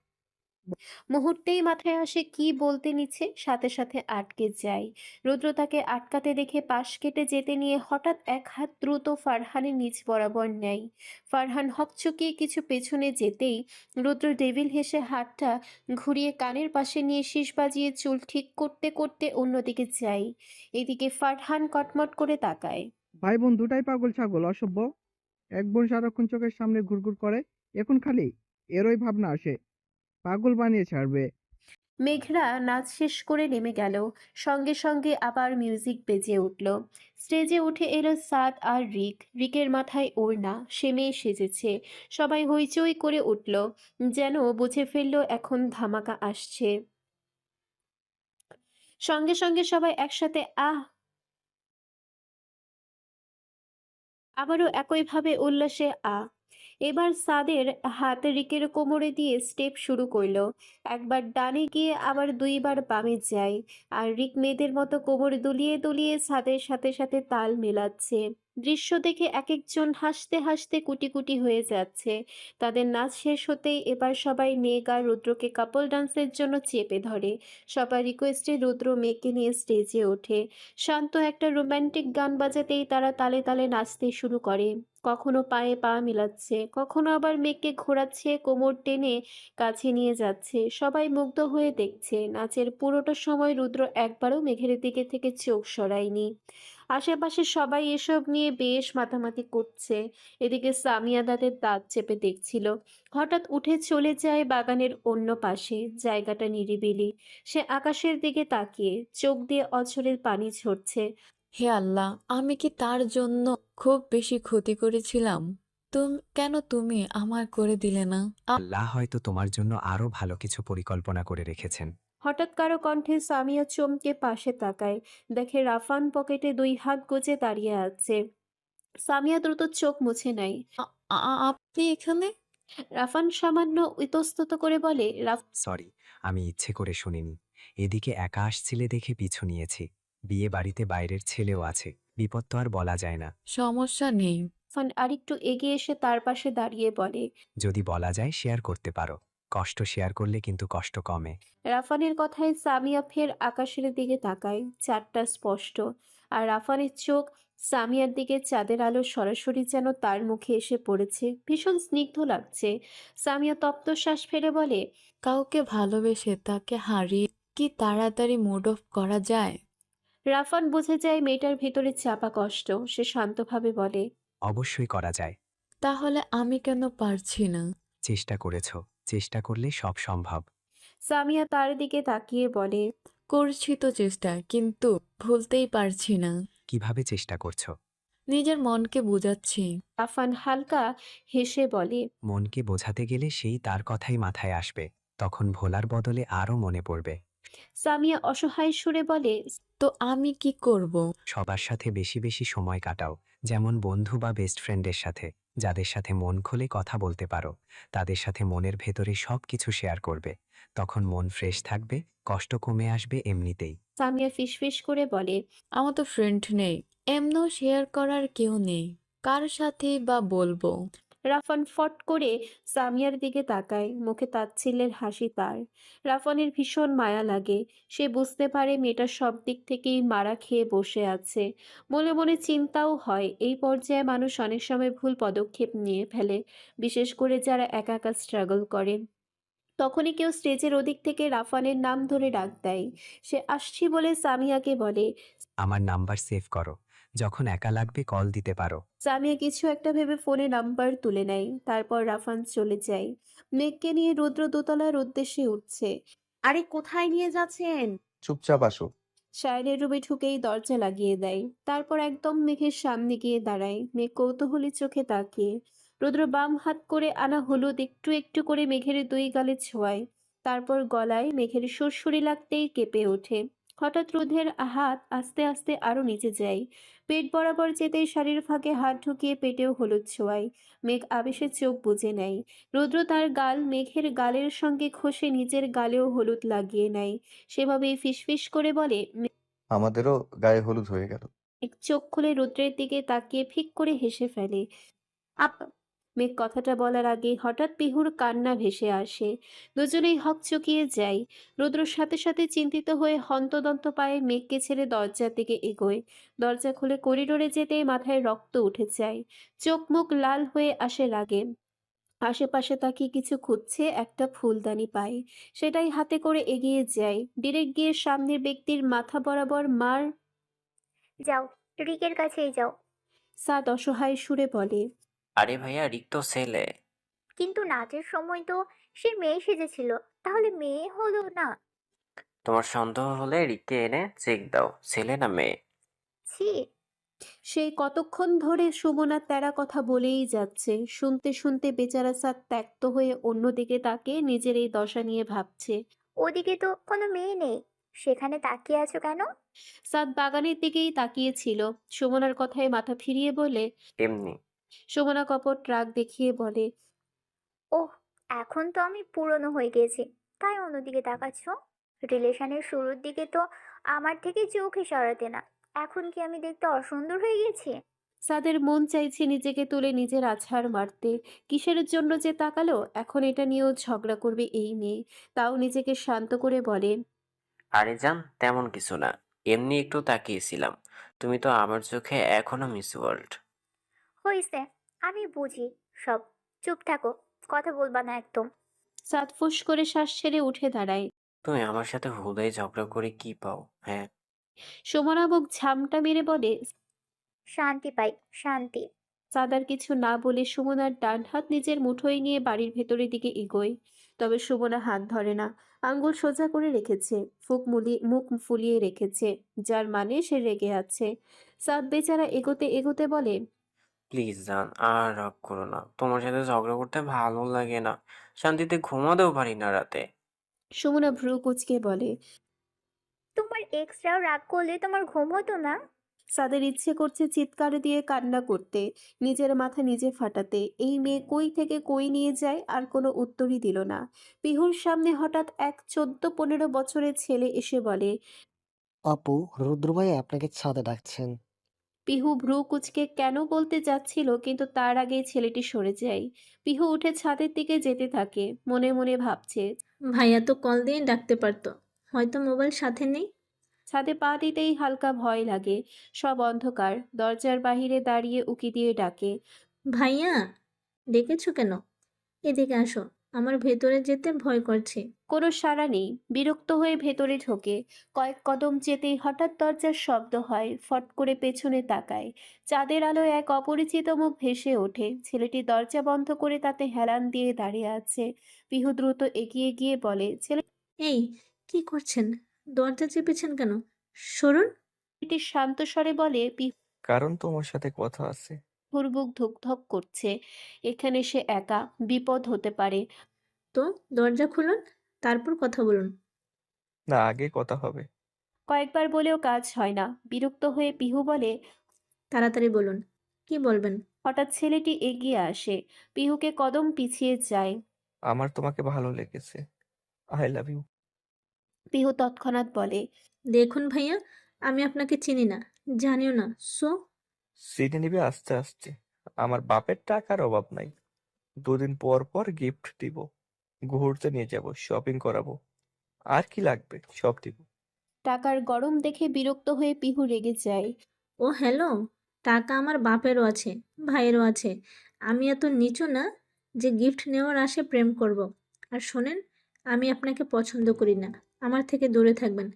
মুহূর্তেই মাথায় আসে কি বলতে নিচ্ছে, সাথে সাথে আটকে যায়। রুদ্র তাকে আটকাতে দেখে পাশ কেটে যেতে নিয়ে হঠাৎ এক হাত দ্রুত ফারহানের নিচ বরাবর নেয়। ফারহান হকচকিয়ে কিছু পেছনে যেতেই রুদ্র ডেভিল হেসে হাতটা ঘুরিয়ে কানের পাশে নিয়ে শীষ বাজিয়ে চুল ঠিক করতে করতে অন্যদিকে যায়। এদিকে ফারহান কটমট করে তাকায়। ভাই বোন দুটাই পাগল ছাগল, অসভ্য। এক বোন সারাক্ষণ চোখের সামনে ঘুরঘুর করে, এখন খালি এরই ভাবনা আসে পাগল বানিয়ে ছাড়বে। মেঘরা নাচ শেষ করে নেমে গেল। সঙ্গে সঙ্গে আবার মিউজিক বেজে উঠল। স্টেজে উঠে এলো সাদ আর রিক। রিকের মাথায় ওড়না, সে মেয়ে সেজেছে। সবাই হইচই করে উঠল, যেন বুঝে ফেললো এখন ধামাকা আসছে। সঙ্গে সঙ্গে সবাই একসাথে আবারও একইভাবে উল্লাসে এবার সাদের হাত রিকের কোমরে দিয়ে স্টেপ শুরু করলো। একবার ডানে গিয়ে আবার দুইবার বামে যায়। আর রিক মেয়েদের মতো কোমর দুলিয়ে দুলিয়ে সাদের সাথে সাথে তাল মেলাচ্ছে। দৃশ্য দেখে এক একজন হাসতে হাসতে কুটি কুটি হয়ে যাচ্ছে। তাদের নাচ শেষ হতেই এবার সবাই মেঘ আর রুদ্রকে কাপল ডান্সের জন্য চেপে ধরে। সবার রিকোয়েস্টে রুদ্র মেঘকে নিয়ে স্টেজে ওঠে। শান্ত একটা রোমান্টিক গান বাজাতেই তারা তালে তালে নাচতে শুরু করে। কখনো পায়ে পা মিলাচ্ছে, কখনো আবার মেঘকে ঘোরাচ্ছে, কোমর টেনে কাছে নিয়ে যাচ্ছে। সবাই মুগ্ধ হয়ে দেখছে। নাচের পুরোটা সময় রুদ্র একবারও মেঘের দিকে থেকে চোখ সরায়নি। আশেপাশে সবাই এসব নিয়ে বেশ মাতামাতি করছে। এদিকে সামিয়া দাঁতের দাঁত চেপে দেখছিল। হঠাৎ উঠে চলে যায় বাগানের অন্য পাশে। জায়গাটা নিরিবিলি। সে আকাশের দিকে তাকিয়ে চোখ দিয়ে অঝরের পানি ঝরছে। হে আল্লাহ, আমি কি তার জন্য খুব বেশি ক্ষতি করেছিলাম? কেন তুমি আমার করে দিলে না? আল্লাহ হয়তো তোমার জন্য আরো ভালো কিছু পরিকল্পনা করে রেখেছেন। হঠাৎ কারো কণ্ঠে সামিয়া চমকে পাশে তাকায়। দেখে রাফান পকেটে 2 হাত গুজে দাঁড়িয়ে আছে। সামিয়া দ্রুত চোখ মুছে নেয়। আপনি এখানে? রাফান সামান্য ইতস্তত করে বলে, সরি, আমি ইচ্ছে করে শুনিনি। এদিকে একা আসছিলে দেখে পিছু নিয়েছি। বিয়ে বাড়িতে বাইরের ছেলেও আছে, বিপদ তো আর বলা যায় না। সমস্যা নেই। রাফান আরেকটু এগিয়ে এসে তার পাশে দাঁড়িয়ে বলে। যদি বলা যায় শেয়ার করতে পারো। কষ্ট শেয়ার করলে কিন্তু কষ্ট কমে। রাফানের কথায় সামিয়া ফের আকাশের দিকে তাকায়। চাঁদটা স্পষ্ট। আর রাফানের চোখ সামিয়ার দিকে, চাঁদের আলো সরাসরি যেন তার মুখে এসে পড়েছে। ভীষণ স্নিগ্ধ লাগছে। সামিয়া তপ্ত শ্বাস ফেলে বলে, কাউকে ভালোবেসে তাকে হারিয়ে কি তাড়াতাড়ি মুড অফ করা যায়? রাফান বুঝে যায় মেয়েটার ভিতরে চাপা কষ্ট। সে শান্তভাবে বলে, অবশ্যই করা যায়। তাহলে আমি কেন পারছি না? চেষ্টা করেছো, চেষ্টা করলে সব সম্ভব। সামিয়া তার দিকে তাকিয়ে বলে, করছি তো চেষ্টা, কিন্তু ভুলতেই পারছি না। কিভাবে চেষ্টা করছো? নিজের মনকে বোঝাচ্ছি। রাফান হালকা হেসে বলে, মনকে বোঝাতে গেলে সেই তার কথাই মাথায় আসবে, তখন ভোলার বদলে আরও মনে পড়বে। সামিয়া অসহায় সুরে বলে, তো আমি কি করব? সবার সাথে বেশি বেশি সময় কাটাও, যেমন বন্ধু বা বেস্ট ফ্রেন্ডের সাথে, যাদের সাথে মন খুলে কথা বলতে পারো, তাদের সাথে মনের ভেতরে সব কিছু শেয়ার করবে। তখন মন ফ্রেশ থাকবে, কষ্ট কমে আসবে এমনিতেই। সামিয়া ফিসফিস করে বলে, আমার তো ফ্রেন্ড নেই, এমনও শেয়ার করার কেউ নেই, কার সাথে বা বলবো? রাফান ফট করে সামিয়ার দিকে তাকায়, মুখে তাচ্ছিল্যের হাসি তার। রাফানের ভীষণ মায়া লাগে। সে বুঝতে পারে মেয়েটা সব দিক থেকেই মারা খেয়ে বসে আছে। মনে মনে চিন্তাও হয়, এই পর্যায়ে মানুষ অনেক সময় ভুল পদক্ষেপ নিয়ে ফেলে, বিশেষ করে যারা একা একা স্ট্রাগল করে। তখনই কেউ স্টেজের ওদিক থেকে রাফানের নাম ধরে ডাক দেয়। সে আসছি বলে সামিয়াকে বলে। আমার নাম্বার সেভ করো, যখন একা লাগবে কল দিতে পারো। সামিয়া কিছু একটা ভেবে ফোনে নাম্বার তুলে নেয়। তারপর রাফান চলে যায়। মেঘকে নিয়ে রুদ্র দোতলার উদ্দেশ্যে উঠছে। আরে কোথায় নিয়ে যাচ্ছেন? চুপচাপ আসো। সায়নের রুমে ঢুকেই দরজা লাগিয়ে দেয়। তারপর একদম মেঘের সামনে গিয়ে দাঁড়ায়। মেঘ কৌতূহলী চোখে তাকিয়ে। রুদ্র বাম হাত করে আনা হলুদ একটু একটু করে মেঘের দুই গালে ছোঁয়ায়। তারপর গলায় মেঘের সুরসুরি লাগতেই কেঁপে ওঠে। হঠাৎ রুদ্রের হাত আস্তে আস্তে আরো নিচে যায়। পেট বরাবর যেতেই শাড়ির ফাঁকে হাত ঢুকিয়ে পেটেও হলুদ ছোঁয়ায়। মেঘ আবেশে চোখ বুজে নেয়। রুদ্র তার গাল মেঘের গালের সঙ্গে ঘষে নিজের গালেও হলুদ লাগিয়ে নেয়। সেভাবেই ফিসফিস করে বলে, আমাদেরও গায়ে হলুদ হয়ে গেল। এক চোখ খুলে রুদ্রের দিকে তাকিয়ে ফিক করে হেসে ফেলে। আপ মেঘ কথাটা বলার আগে হঠাৎ পিহুর কান্না ভেসে আসে। দুজনেই হকচকিয়ে যায়। রুদ্রর সাথে সাথে চিন্তিত হয়ে হন্তদন্ত পায়ে মেঘকে ছেড়ে দরজার দিকে এগোয়। দরজা খুলে করিডোরে যেতেই মাথায় রক্ত উঠে যায়। চোখ মুখ লাল হয়ে আসে রাগে। আশেপাশে তাকিয়ে কিছু খুঁজছে, একটা ফুলদানি পায়। সেটাই হাতে করে এগিয়ে যায়। ডিরেক্ট গিয়ে সামনের ব্যক্তির মাথা বরাবর মার। যাও, রিকের কাছেই যাও। সাদ অসহায় সুরে বলে, আরে ভাইয়া, রিক তো ছেলে। কিন্তু নাচের সময় তো সে মেয়ে সেজেছিল, তাহলে মেয়ে হলো না? তোমার সন্দেহ হলে রিককে এনে চেক দাও, ছেলে না মেয়ে। ছি। সেই কতক্ষণ ধরে সুমনা তেরা কথা বলেই যাচ্ছে। শুনতে শুনতে বেচারা সাদ ত্যক্ত হয়ে অন্যদিকে তাকিয়ে নিজের এই দশা নিয়ে ভাবছে। ওদিকে তো কোনো মেয়ে নেই, সেখানে তাকিয়ে আছো কেন? সাদ বাগানের দিকেই তাকিয়েছিল। সুমনার কথায় মাথা ফিরিয়ে বলে। এমনি। সুমনা কপট রাগ দেখিয়ে বলে, ওহ, এখন তো আমি পুরনো হয়ে গেছি, তাই অন্যদিকে তাকাচ্ছ? রিলেশনের শুরুর দিকে তো আমার থেকে চোখই সরাতে না, এখন কি আমি দেখতে অসুন্দর হয়ে গেছি? সাদের মন চাইছে নিজেকে তুলে নিজের আছাড় মারতে। কিসের জন্য যে তাকালো, এখন এটা নিয়েও ঝগড়া করবে এই মেয়ে। তাও নিজেকে শান্ত করে বলে, আরে জান, তেমন কিছু না, এমনি একটু তাকিয়েছিলাম। তুমি তো আমার চোখে এখনো মিস ওয়ার্ল্ড। হইছে, আমি বুঝি সব। চুপ থাকো, কথা বলবা না একদম। সাদ ফুঁস করে শ্বাস ছেড়ে উঠে দাঁড়ায়। তুমি আমার সাথে হুদাই ঝগড়া করে কি পাও? হ্যাঁ। সুমনা বুক ঝামটা মেরে বলে। শান্তি পাই, শান্তি। সাদার কিছু না বলে সুমনার ডান হাত নিজের মুঠোয় নিয়ে বাড়ির ভেতরের দিকে এগোয়। তবে সুমনা হাত ধরে না। আঙ্গুল সোজা করে রেখেছে, মুখ ফুলিয়ে রেখেছে, যার মানে সে রেগে আছে। সাদ বেচারা এগোতে এগোতে বলে, প্লিজ জান, আর রাগ করো না, তোমার সাথে ঝগড়া করতে ভালো লাগে না, শান্তিতে ঘুমাতেও পারি না রাতে। সুমনা ভ্রু কুঁচকে বলে। তোমার এক্সট্রাও রাগ করলে তোমার ঘুম হতো না? সাদের ইচ্ছে করছে চিৎকার দিয়ে কান্না করতে, নিজের মাথা নিজে ফাটাতে। এই মেয়ে কই থেকে কই নিয়ে যায়, আর কোনো উত্তরই দিল না। পিহুর সামনে হঠাৎ এক 14-15 বছরের ছেলে এসে বলে। আপু, রুদ্র ভাই আপনাকে ছাদে ডাকছেন। পিহু ভ্রু কুঁচকে কেন বলতে যাচ্ছিল, কিন্তু তার আগেই ছেলেটি সরে যায়। পিহু উঠে ছাদের দিকে যেতে থাকে, মনে মনে ভাবছে। ভাইয়া তো কল দিয়ে ডাকতে পারতো, হয়তো মোবাইল সাথে নেই। ছাদে পা দিতেই হালকা ভয় লাগে। সব অন্ধকার। দরজার বাহিরে দাঁড়িয়ে উকি দিয়ে ডাকে, ভাইয়া, ডেকেছো কেন? এদিকে আসো, আমার ভেতরে যেতে ভয় করছে। কোনো সাড়া নেই। বিরক্ত হয়ে ভেতরে ঢোকে। কয়েক কদম যেতেই হঠাৎ দরজার শব্দ হয়। ফট করে পেছনে তাকায়। চাঁদের আলোয় এক অপরিচিত মুখ ভেসে ওঠে। ছেলেটি দরজা বন্ধ করে তাতে হেলান দিয়ে দাঁড়িয়ে আছে। পিহু দ্রুত এগিয়ে গিয়ে বলে, এই, কি করছেন? দরজা চেপেছেন কেন? সরুন। ছেলেটি শান্ত স্বরে বলে, কারণ তোমার সাথে কথা আছে। পিহুর বুক ধুকধক করছে। এখানে সে একা, বিপদ হতে পারে। তো দরজা খুলুন, তারপর কথা বলুন। না, আগে কথা হবে। কয়েকবার বলেও কাজ হয় না। বিরক্ত হয়ে পিহু বলে, তাড়াতাড়ি বলুন, কি বলবেন? হঠাৎ ছেলেটি এগিয়ে আসে, পিহুকে কদম পিছিয়ে যায়। আমার তোমাকে ভালো লেগেছে। I love you. পিহু তৎক্ষণাৎ বলে, দেখুন ভাইয়া, আমি আপনাকে চিনি না, জানিও না, সো চিনে নিবে আস্তে আস্তে। আমার বাপের টাকার অভাব নাই। 2 দিন পর পর গিফট দিব, ঘুরতে নিয়ে যাব, শপিং করাবো। আর কি লাগবে সব দিব। টাকার গরম দেখে বিরক্ত হয়ে পিহু রেগে যায়। ও হ্যালো, টাকা আমার বাপেরও আছে, ভাইয়েরও আছে। আমি এত নিচু না যে গিফট নেওয়ার আশে প্রেম করব। আর শোনেন, আমি আপনাকে পছন্দ করি না, আমার থেকে দূরে থাকবেন।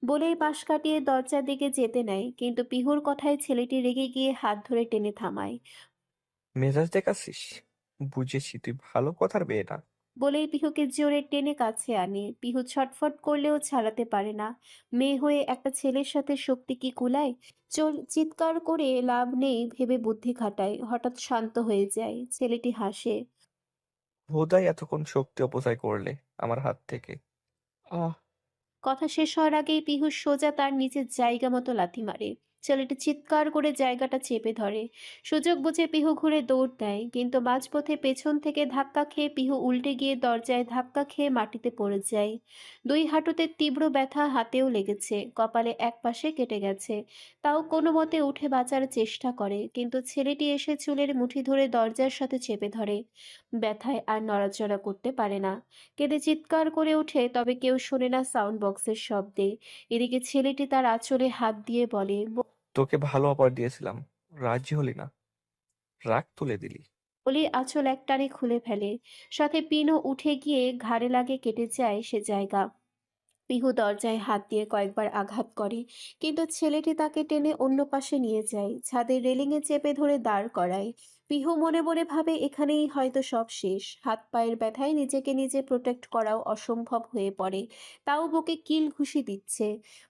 বলেই পাশ কাটিয়ে দরজার দিকে যেতে নেয়, কিন্তু পিহুর কথায় ছেলেটি রেগে গিয়ে হাত ধরে টেনে থামায়। মেজাজ দেখাচ্ছিস? বুঝেছি তুই ভালো কথার মেয়ে না। বলেই পিহুকে জোরে টেনে কাছে আনে। পিহু ছটফট করলেও ছাড়াতে পারে না। মেয়ে হয়ে একটা ছেলের সাথে শক্তি কি কুলায়? চিৎকার করে লাভ নেই ভেবে বুদ্ধি খাটায়। হঠাৎ শান্ত হয়ে যায়। ছেলেটি হাসে। বোধহয় এতক্ষণ শক্তি অপচয় করলে আমার হাত থেকে। আহ কথা শেষ হওয়ার আগেই পিহু সোজা তার নিচের জায়গা মতো লাথি মারে। ছেলেটি চিৎকার করে জায়গাটা চেপে ধরে। সুযোগ বুঝে পিহু ঘুরে দৌড় দেয়, কিন্তু মাঝপথে পেছন থেকে ধাক্কা খেয়ে পিহু উল্টে গিয়ে দরজায় ধাক্কা খেয়ে মাটিতে পড়ে যায়। 2 হাঁটুতে তীব্র ব্যথা, হাতেও লেগেছে, কপালে এক পাশে কেটে গেছে। তাও কোনো মতে উঠে বাঁচার চেষ্টা করে, কিন্তু ছেলেটি এসে চুলের মুঠি ধরে দরজার সাথে চেপে ধরে। ব্যথায় আর নড়াচড়া করতে পারে না। কেঁদে চিৎকার করে ওঠে, তবে কেউ শোনে না সাউন্ড বক্সের শব্দে। এদিকে ছেলেটি তার আঁচলে হাত দিয়ে বলে, তোকে ভালো অফার দিয়েছিলাম, রাজি হলি না, রাগ তুলে দিলি। বলেই আঁচল একটানে খুলে ফেলে। সাথে পিনও উঠে গিয়ে ঘাড়ে লাগে, কেটে যায় সে জায়গা। পিহু দরজায় হাত দিয়ে কয়েকবার আঘাত করে, কিন্তু ছেলেটি তাকে টেনে অন্য পাশে নিয়ে যায়, ছাদের রেলিংয়ে চেপে ধরে দাঁড় করায়। পিহু মনে মনে ভাবে এখানেই হয়তো সব শেষ। হাত পায়ের ব্যথায় নিজেকে নিজে প্রোটেক্ট করাও অসম্ভব হয়ে পড়ে। তাও বুকে কিল ঘুষি দিচ্ছে।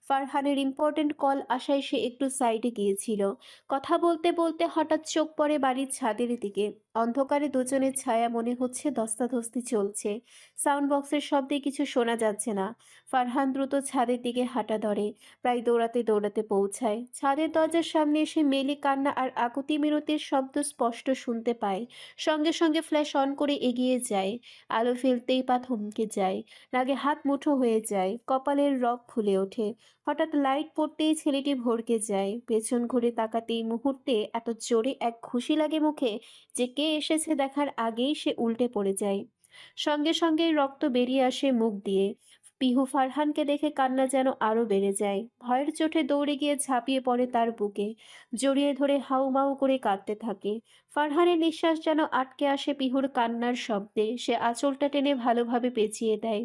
ফারহানের ইম্পর্টেন্ট কল আসায় সে একটু সাইডে গিয়েছিল। কথা বলতে বলতে হঠাৎ চোখ পড়ে বাড়ির ছাদের দিকে। অন্ধকারে দুজনের ছায়া, মনে হচ্ছে ধস্তাধস্তি চলছে। সাউন্ড বক্সের শব্দে কিছু শোনা যাচ্ছে না। ফারহান দ্রুত ছাদের দিকে হাঁটা ধরে, প্রায় দৌড়াতে দৌড়াতে পৌঁছায়। ছাদের দরজার সামনে এসে মেয়েলি কান্না আর আকুতি মিনতির শব্দ স্পষ্ট শুনতে পায়। সঙ্গে সঙ্গে ফ্ল্যাশ অন করে এগিয়ে যায়। আলো ফেলতেই পা থমকে যায়। রাগে হাত মুঠো হয়ে যায়, কপালের রগ ফুলে ওঠে। হঠাৎ লাইট পড়তেই ছেলেটি ভড়কে যায়। পেছন ঘুরে তাকাতেই মুহূর্তে এত জোরে এক ঘুষি লাগে মুখে যে কে এসেছে দেখার আগেই সে উল্টে পড়ে যায়। সঙ্গে সঙ্গেই রক্ত বেরিয়ে আসে মুখ দিয়ে। পিহু ফারহানকে দেখে কান্না যেন আরো বেড়ে যায়। ভয়ের চোটে দৌড়ে গিয়ে ঝাঁপিয়ে পড়ে তার বুকে, জড়িয়ে ধরে হাউমাউ করে কাঁদতে থাকে। ফারহানের নিঃশ্বাস যেন আটকে আসে পিহুর কান্নার শব্দে। সে আঁচলটা টেনে ভালোভাবে পেঁচিয়ে দেয়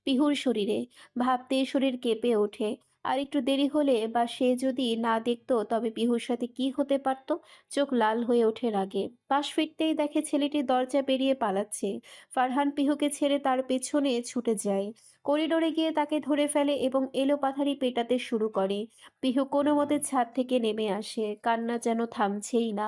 পিহুর শরীরে। ভাবতেই শরীর কেঁপে ওঠে। আর একটু দেরি হলে বা সে যদি না দেখতো, তবে পিহুর সাথে কি হতে পারত। চোখ লাল হয়ে ওঠে রাগে। পাশ ফিরতেই দেখে ছেলেটি দরজা পেরিয়ে পালাচ্ছে। ফারহান পিহুকে ছেড়ে তার পেছনে ছুটে যায়। করিডোরে গিয়ে তাকে ধরে ফেলে এবং এলোপাথারি পেটাতে শুরু করে। পিহু কোনো মতে ছাদ থেকে নেমে আসে, কান্না যেন থামছেই না।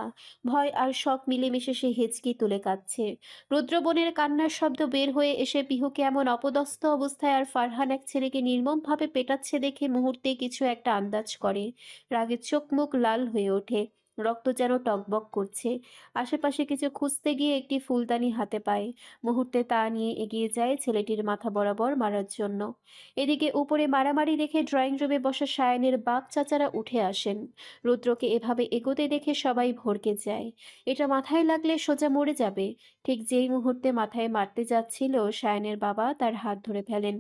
ভয় আর শখ মিলেমিশে সে হেঁচকি তুলে কাঁদছে। রুদ্রবনের কান্নার শব্দ বের হয়ে এসে পিহুকে এমন অপদস্থ অবস্থায় আর ফারহান এক ছেলেকে নির্মমভাবে পেটাচ্ছে দেখে মুহূর্তে কিছু একটা আন্দাজ করে। রাগে চোখ মুখ লাল হয়ে ওঠে, রক্ত যেন টগবগ করছে। আশেপাশে কিছু খুঁজতে গিয়ে একটি ফুলদানি হাতে পায়। মুহূর্তে তা নিয়ে এগিয়ে যায় ছেলেটির মাথা বরাবর মারার জন্য। এদিকে উপরে মারামারি দেখে ড্রয়িং রুমে বসা সায়ানের বাপ চাচারা উঠে আসেন। রুদ্রকে এভাবে এগোতে দেখে সবাই ভড়কে যায়। এটা মাথায় লাগলে সোজা মরে যাবে। ঠিক যেই মুহূর্তে মাথায় মারতে যাচ্ছিল, সায়নের বাবা তার হাত ধরে ফেলেন।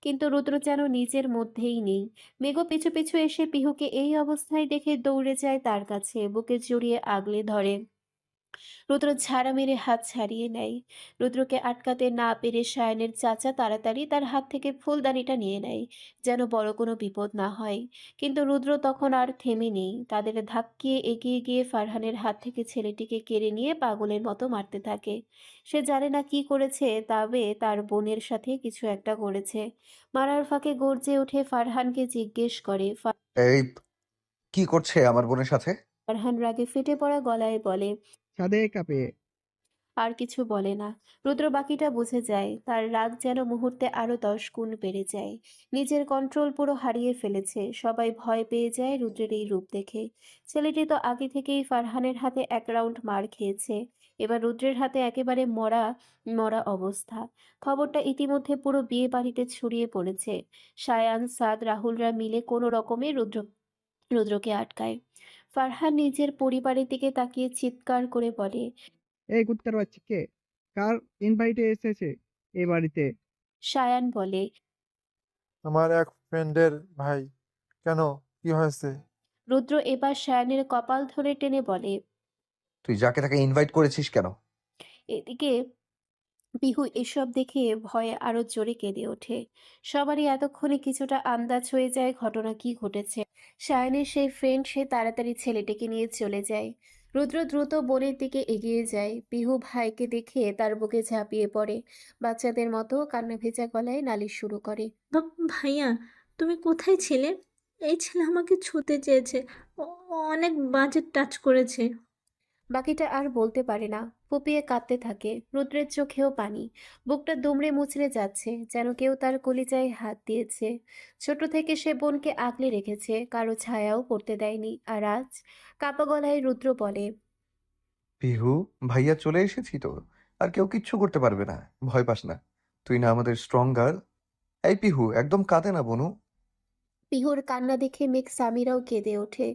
কিন্তু রুদ্র যেন নিজের মধ্যেই নেই। মেঘও পিছু পিছু এসে পিহুকে এই অবস্থায় দেখে দৌড়ে যায় তার কাছে, বুকে জড়িয়ে আগলে ধরে। রুদ্র ঝাড়া মেরে হাত ছাড়িয়ে নেয়। রুদ্রকে আটকাতে না পেরে সায়নের চাচা তাড়াতাড়ি তার হাত থেকে ফুলদানিটা নিয়ে নেয়, যেন বড় কোনো বিপদ না হয়। কিন্তু রুদ্র তখন আর থেমে নেই। তাদের ধাক্কিয়ে এগিয়ে গিয়ে ফারহানের হাত থেকে ছেলেটিকে কেড়ে নিয়ে পাগলের মতো মারতে থাকে। সে জানে না কি করেছে, তবে তার বোনের সাথে কিছু একটা করেছে। মারার ফাঁকে গর্জে উঠে ফারহানকে জিজ্ঞেস করে, এই কি করছে আমার বোনের সাথে? ফারহান রাগে ফেটে পড়া গলায় বলে। ছাদে কাঁপে। আর কিছু বলে না। রুদ্র বাকিটা বুঝে যায়, তার রাগ যেন মুহূর্তে আরো 10 গুণ বেড়ে যায়। নিজের কন্ট্রোল পুরো হারিয়ে ফেলেছে। সবাই ভয় পেয়ে যায় রুদ্রের এই রূপ দেখে। ছেলেটি তো আগে থেকেই ফারহানের হাতে এক রাউন্ড মার খেয়েছে, এবার রুদ্রের হাতে একেবারে মরা মরা অবস্থা। খবরটা ইতিমধ্যে পুরো বিয়ে বাড়িতে ছড়িয়ে পড়েছে। সায়ান, সাদ, রাহুলরা মিলে কোনো রকমে রুদ্রকে আটকায়। ফারহান নিজের পরিবারের দিকে তাকিয়ে চিৎকার করে বলে। এই কুত্তার বাচ্চা কে? কার ইনভাইটে এসেছে এই বাড়িতে? সায়ান বলে। আমার এক ফ্রেন্ডের ভাই। কেন, কি হয়েছে? রুদ্র এবার সায়ানের কপাল ধরে টেনে বলে। তুই যাকে তাকে ইনভাইট করেছিস কেন? এদিকে পিহু এসব দেখে ভয়ে আরো জোরে কেঁদে ওঠে। সবারই এতক্ষণে কিছুটা আন্দাজ হয়ে যায় ঘটনা কি ঘটেছে। সায়ানের সেই ফ্রেন্ড সে তাড়াতাড়ি ছেলেটিকে নিয়ে চলে যায়। রুদ্র দ্রুত বোনের দিকে এগিয়ে যায়। পিহু ভাইকে দেখে তার বুকে ঝাঁপিয়ে পড়ে, বাচ্চাদের মতো কান্না ভেজা গলায় নালিশ শুরু করে। ভাইয়া, তুমি কোথায় ছিলে? এই ছেলে আমাকে ছুঁতে চেয়েছে, অনেক বাজে টাচ করেছে। বাকিটা আর বলতে পারে না, ফুপিয়ে কাঁদতে থাকে। রুদ্রের চোখেও পানি, বুকটা দুমড়ে মুচড়ে যাচ্ছে, যেন কেউ তার কলিজায় হাত দিয়েছে। ছোট থেকে সে বোনকে আগলে রেখেছে, কারো ছায়াও পড়তে দেয়নি। আর আজ কাপা গলায় রুদ্র বলে। পিহু, ভাইয়া চলে এসেছি তো, আর কেউ কিচ্ছু করতে পারবে না। ভয় পাস না, তুই না আমাদের স্ট্রং গার্ল? এই পিহু, একদম কাঁদে না বনু। পিহুর কান্না দেখে মেঘ সামিরাও কেঁদে ওঠে।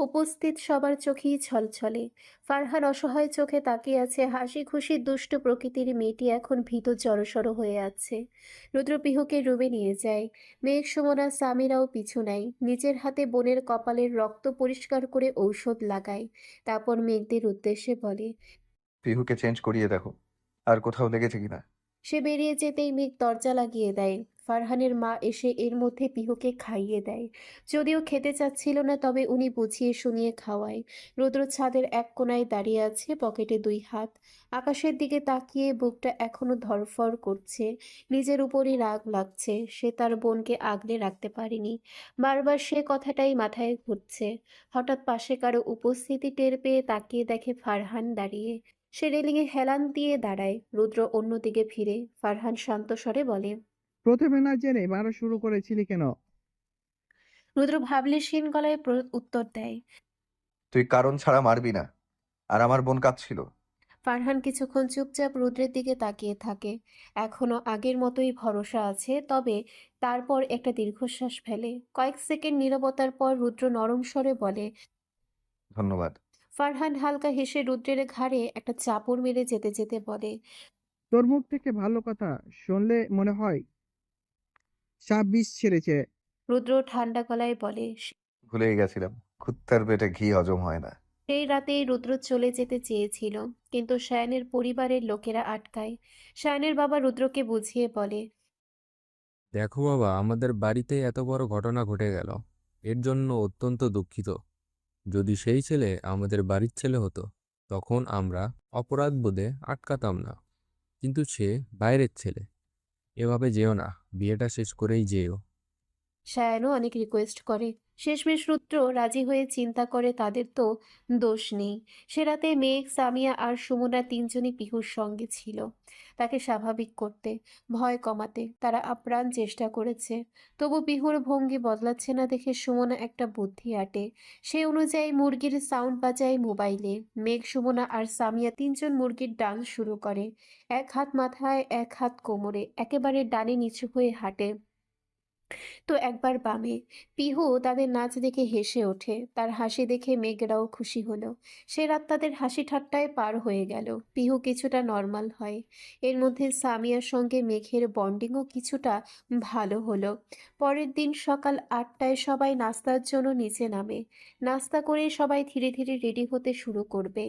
উপস্থিত সবার চোখেই ছলছলে। ফারহান অসহায় চোখে তাকিয়ে আছে। হাসি খুশি দুষ্ট প্রকৃতির মেয়েটি এখন ভীত জড়সড় হয়ে আছে। রুদ্র পিহুকে রুমে নিয়ে যায়। মেঘ, সুমনা, সামিরাও পিছু নেয়। নিজের হাতে বোনের কপালের রক্ত পরিষ্কার করে ঔষধ লাগায়। তারপর মেঘদের উদ্দেশ্যে বলে। পিহুকে চেঞ্জ করিয়ে দেখো, আর কোথাও লেগেছে কিনা। সে বেরিয়ে যেতেই মেঘ দরজা লাগিয়ে দেয়। ফারহানের মা এসে এর মধ্যে পিহুকে খাইয়ে দেয়। যদিও খেতে চাচ্ছিল না, তবে উনি বুঝিয়ে শুনিয়ে খাওয়ায়। রুদ্র ছাদের এক কোণায় দাঁড়িয়ে আছে, পকেটে 2 হাত। আকাশের দিকে তাকিয়ে বুকটা এখনো ধড়ফড় করছে। নিজের উপরই রাগ লাগছে, সে তার বোনকে আগলে রাখতে পারেনি। বারবার সে কথাটাই মাথায় ঘুরছে। হঠাৎ পাশে কারো উপস্থিতি টের পেয়ে তাকিয়ে দেখে ফারহান দাঁড়িয়ে। সে রেলিংয়ে হেলান দিয়ে দাঁড়ায়। রুদ্র অন্যদিকে ফিরে। ফারহান শান্ত স্বরে বলে। প্রথমে না জেনে মারা শুরু করেছিলি কেন? রুদ্র ভাবলেশহীন গলায় উত্তর দেয়। তুই কারণ ছাড়া মারবি না, আর আমার বোন কাঁদছিল। ফারহান কিছুক্ষণ চুপচাপ রুদ্রের দিকে তাকিয়ে থাকে। এখনো আগের মতোই ভরসা আছে, তবে তারপর একটা দীর্ঘশ্বাস ফেলে। কয়েক সেকেন্ড নীরবতার পর রুদ্র নরম স্বরে বলে। ধন্যবাদ। ফারহান হালকা হেসে রুদ্রের ঘাড়ে একটা চাপড় মেরে যেতে যেতে বলে। তোর মুখ থেকে ভালো কথা শুনলে মনে হয় সাপ বিষ ছেড়েছে। রুদ্র ঠান্ডা গলায় বলে। ভুলেই গেছিলাম, কুত্তার পেটে ঘি হজম হয় না। সেই রাতেই রুদ্র চলে যেতে চেয়েছিল, কিন্তু শায়ানের পরিবারের লোকেরা আটকায়। শায়ানের বাবা রুদ্রকে বুঝিয়ে বলে। দেখো বাবা, আমাদের বাড়িতে এত বড় ঘটনা ঘটে গেল, এর জন্য অত্যন্ত দুঃখিত। যদি সেই ছেলে আমাদের বাড়ির ছেলে হতো, তখন আমরা অপরাধবোধে আটকাতাম না, কিন্তু সে বাইরের ছেলে। এভাবে যেও না, বিয়েটা শেষ করেই যেও। শায়ানও অনেক রিকোয়েস্ট করে। শেষমেশ রুদ্র রাজি হয়ে চিন্তা করে তাদের তো দোষ নেই। সে রাতে মেঘ, সামিয়া আর সুমনা তিনজনই পিহুর সঙ্গে ছিল। তাকে স্বাভাবিক করতে, ভয় কমাতে তারা আপ্রাণ চেষ্টা করেছে। তবু পিহুর ভঙ্গি বদলাচ্ছে না দেখে সুমনা একটা বুদ্ধি আটে। সে অনুযায়ী মুরগির সাউন্ড বাজায় মোবাইলে। মেঘ, সুমনা আর সামিয়া তিনজন মুরগির ডান্স শুরু করে। এক হাত মাথায়, এক হাত কোমরে, একেবারে ডানে নিচু হয়ে হাঁটে, তো একবার বামে। পিহু তাদের নাচ দেখে হেসে ওঠে। তার হাসি দেখে মেঘরাও খুশি হলো। সে রাত তাদের হাসি ঠাট্টায় পার হয়ে গেল। পিহু কিছুটা নর্মাল হয়। এর মধ্যে সামিয়ার সঙ্গে মেঘের বন্ডিংও কিছুটা ভালো হলো। পরের দিন সকাল 8টায় সবাই নাস্তার জন্য নিচে নামে। নাস্তা করে সবাই ধীরে ধীরে রেডি হতে শুরু করবে।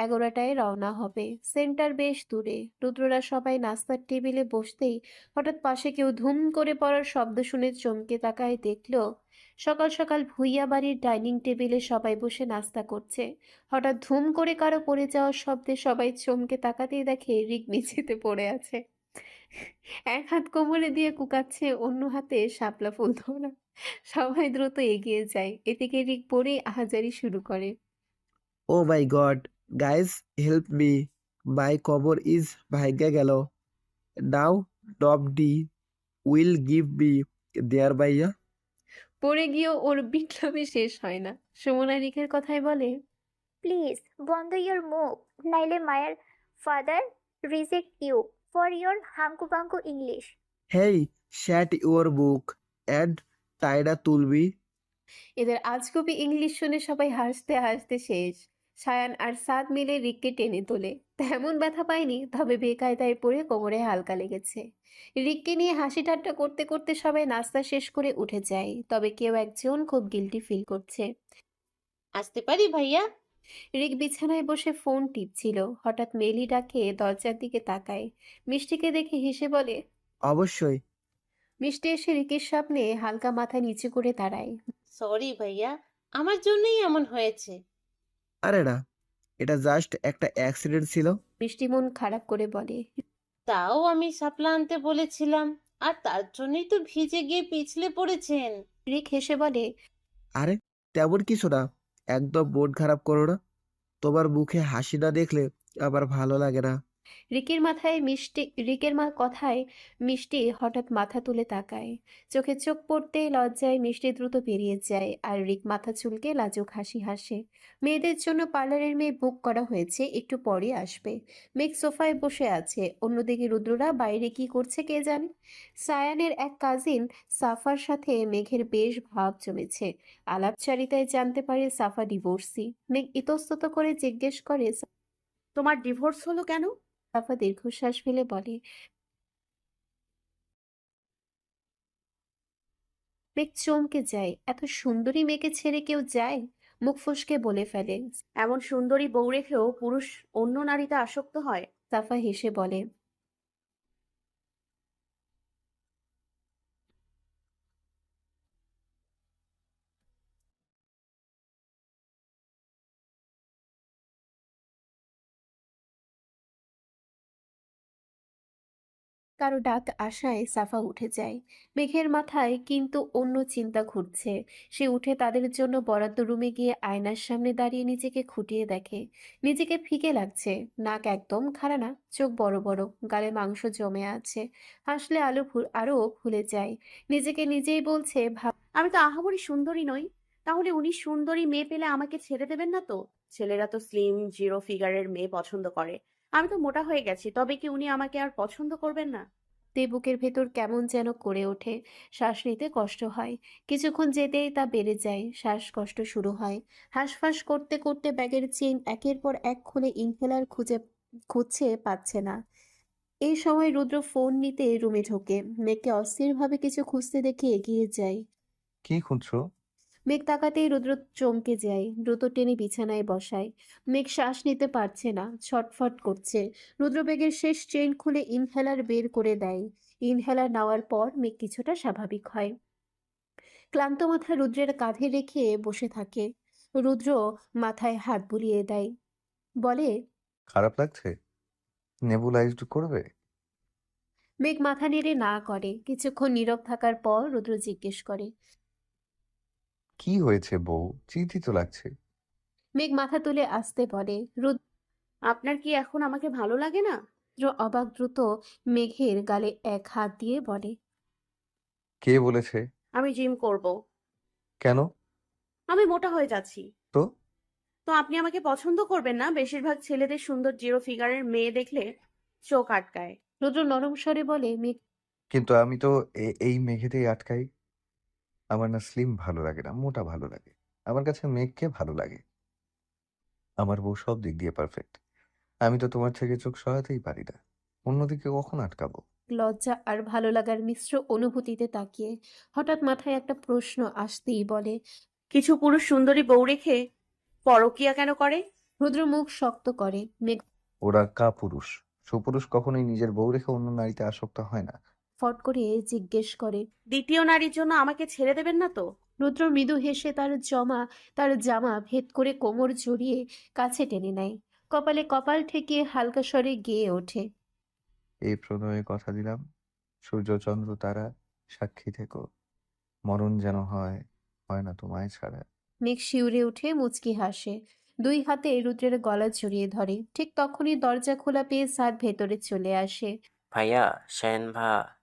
11টায় রওনা হবে। সেন্টার বেশ দূরে। রুদ্ররা সবাই নাস্তার টেবিলে বসতেই হঠাৎ পাশে কেউ ধুম করে পড়ার শব্দ শুনে চমকে তাকায়, দেখল সকাল সকাল ভুইয়া বাড়ির ডাইনিং টেবিলে সবাই বসে নাস্তা করছে। হঠাৎ ধুম করে কারো পড়ে যাওয়ার শব্দে সবাই চমকে তাকাতেই দেখে রিক মেঝেতে পড়ে আছে। এক হাত কোমরে দিয়ে কুকাচ্ছে, অন্য হাতে শাপলা ফুল ধরা। সবাই দ্রুত এগিয়ে যায়। এদিকে রিক পড়ে আহাজারি শুরু করে। Oh my god, guys help me, my কবর ইজ ভাইগা গেল। নাও ডব ডি উইল গিভ মি দেয়ার ভাইয়া। পড়ে গিয়েও ওর বিপ্লবী শেষ হয় না। সুমনা রিকের কথায় বলে, প্লিজ বন্ধ ইয়োর মুখ, নাইলে মায়ের father reject you for your হাঙ্কু পাঙ্কু English. Hey, shut your book and টাইডা তুলবি। এদের আজগুবি ইংলিশ শুনে সবাই হাসতে হাসতে শেষ। সায়ান আর সাদ মিলে রিককে টেনে তোলে। তেমন ব্যথা পায়নি, তবে বেকায়দায় পড়ে কোমরে হালকা লেগেছে। রিককে নিয়ে হাসি ঠাট্টা করতে করতে সবাই নাস্তা শেষ করে উঠে যায়, তবে কেউ একজন খুব গিল্টি ফিল করছে। আসতে পারি ভাইয়া? রিক বিছানায় বসে ফোন টিপছিল, হঠাৎ মেলি ডাকে দরজার দিকে তাকায়। মিষ্টিকে দেখে হেসে বলে, অবশ্যই। মিষ্টি এসে রিকের সামনে হালকা মাথা নিচু করে দাঁড়ায়। সরি ভাইয়া, আমার জন্যই এমন হয়েছে। আরে না, এটা জাস্ট একটা অ্যাক্সিডেন্ট ছিল। মিষ্টি মন খারাপ করে বলে, তাও আমি শাপলা আনতে বলেছিলাম, আর তার জন্যই তো ভিজে গিয়ে পিছলে পড়েছেন। রিক হেসে বলে, আরে তেমন কিছু না, একদম মন খারাপ করো না। তোমার মুখে হাসি না দেখলে আমার ভালো লাগে না। রিকের কথায় মিষ্টি হঠাৎ মাথা তুলে তাকায়। চোখে চোখ পড়তে লজ্জায় মিষ্টি দ্রুত বেরিয়ে যায়, আর রিক মাথা চুলকে লাজুক হাসি হাসে। মেয়েদের জন্য পার্লারের মেয়ে বুক করা হয়েছে, একটু পরে আসবে। মেঘ সোফায় বসে আছে, অন্যদিকে রুদ্ররা বাইরে কি করছে কে জানে। সায়ানের এক কাজিন সাফার সাথে মেঘের বেশ ভাব জমেছে। আলাপচারিতায় জানতে পারে সাফা ডিভোর্সি। মেঘ ইতস্তত করে জিজ্ঞেস করে, তোমার ডিভোর্স হলো কেন? সাফা দীর্ঘশ্বাস ফেলে বলে, মেঘ চমকে যায়। এত সুন্দরী মেয়েকে ছেড়ে কেউ যায়? মুখ ফসকে বলে ফেলে, এমন সুন্দরী বউ রেখেও পুরুষ অন্য নারীতে আসক্ত হয়? সাফা হেসে বলে, কারো ডাক আশায় সাফা উঠে যায়। মেঘের মাথায় কিন্তু অন্য চিন্তা ঘুরছে। সে উঠে তাদের জন্য বরাদ্দ রুমে গিয়ে আয়নার সামনে দাঁড়িয়ে নিজেকে খুঁটিয়ে দেখে। নিজেকে ফিকে লাগছে। নাক একদম খাড়া না, চোখ বড় বড়, গালে মাংস জমে আছে। হাসলে আরো ফুলে যায়। নিজেকে নিজেই বলছে, আমি তো আহামরি সুন্দরী নই, তাহলে উনি সুন্দরী মেয়ে পেলে আমাকে ছেড়ে দেবেন না তো? ছেলেরা তো স্লিম জিরো ফিগারের মেয়ে পছন্দ করে, আমি তো মোটা হয়ে গেছি, তবে কি উনি আমাকে আর পছন্দ করবেন না? বুকের ভেতর কেমন যেন করে ওঠে। শ্বাস নিতে কষ্ট হয়। কিছুক্ষণ যেতেই তা বেড়ে যায়, শ্বাসকষ্ট শুরু হয়। হাঁসফাঁস করতে করতে ব্যাগের চেইন একের পর এক খুলে ইনহেলার খুঁজছে, পাচ্ছে না। এই সময় রুদ্র ফোন নিতে রুমে ঢোকে। মেঘকে অস্থিরভাবে কিছু খুঁজতে দেখে এগিয়ে যায়। কি খুঁজছো? মেঘ তাকাতেই রুদ্র চমকে যায়, দ্রুত টেনে বিছানায় বসায়। মেঘ শ্বাস নিতে পারছে না, ছটফট করছে। রুদ্র ব্যাগের শেষ চেইন খুলে ইনহেলার বের করে দেয়। ইনহেলার নেওয়ার পর মেঘ কিছুটা স্বাভাবিক হয়। ক্লান্ত মাথা রুদ্রের কাঁধে রেখে বসে থাকে। রুদ্র মাথায় হাত বুলিয়ে দেয়, বলে, খারাপ লাগছে? নেবুলাইজড করবে? মেঘ মাথা নেড়ে না করে। কিছুক্ষণ নীরব থাকার পর রুদ্র জিজ্ঞেস করে, কি হয়েছে বউ, চিন্তিত লাগছে। মেঘ মাথা তুলে আসতে বলে, আপনার কি এখন আমাকে ভালো লাগে না? রুদ্র অবাক দ্রুত মেঘের গালে এক হাত দিয়ে বলে, কে বলেছে? আমি জিম করব। কেন? আমি মোটা হয়ে যাচ্ছি। তো তো আপনি আমাকে পছন্দ করবেন না? বেশিরভাগ ছেলেদের সুন্দর জিরো ফিগারের মেয়ে দেখলে চোখ আটকায়। রুদ্র নরম স্বরে বলে, মেঘ কিন্তু আমি তো এই মেঘেতেই আটকাই। আমার না স্লিম ভালো লাগে না, মোটা ভালো লাগে। আমার কাছে মেঘকে ভালো লাগে। আমার বউ সব দিক দিয়ে পারফেক্ট। আমি তো তোমার থেকে চোখ সরাতেই পারি না, অন্যদিকে কখন আটকাবো? লজ্জা আর ভালো লাগার মিশ্র অনুভূতিতে তাকিয়ে হঠাৎ মাথায় একটা প্রশ্ন আসতেই বলে, কিছু পুরুষ সুন্দরী বউ রেখে পরকিয়া কেন করে? রুদ্র মুখ শক্ত করে। মেঘ ওরা কাপুরুষ। সুপুরুষ কখনোই নিজের বউ রেখে অন্য নারীতে আসক্ত হয় না। ফট করে জিজ্ঞেস করে, দ্বিতীয় নারীর জন্য আমাকে ছেড়ে দেবেন না তো? রুদ্র মৃদু হেসে তার জামা ভেদ করে কোমর জড়িয়ে কাছে টেনে নেয়। কপালে কপাল ঠেকিয়ে হালকা স্বরে গেয়ে ওঠে, এই প্রণয়ে কথা দিলাম, সূর্য চন্দ্র তারা সাক্ষী থেকো। মরণ যেন হয়, হয় না তোমায় ছাড়া। মেঘ শিউরে উঠে মুচকি হাসে, দুই হাতে রুদ্রের গলা জড়িয়ে ধরে। ঠিক তখনই দরজা খোলা পেয়ে সাদ ভেতরে চলে আসে। ভাইয়া, শাহিন ভাইয়া।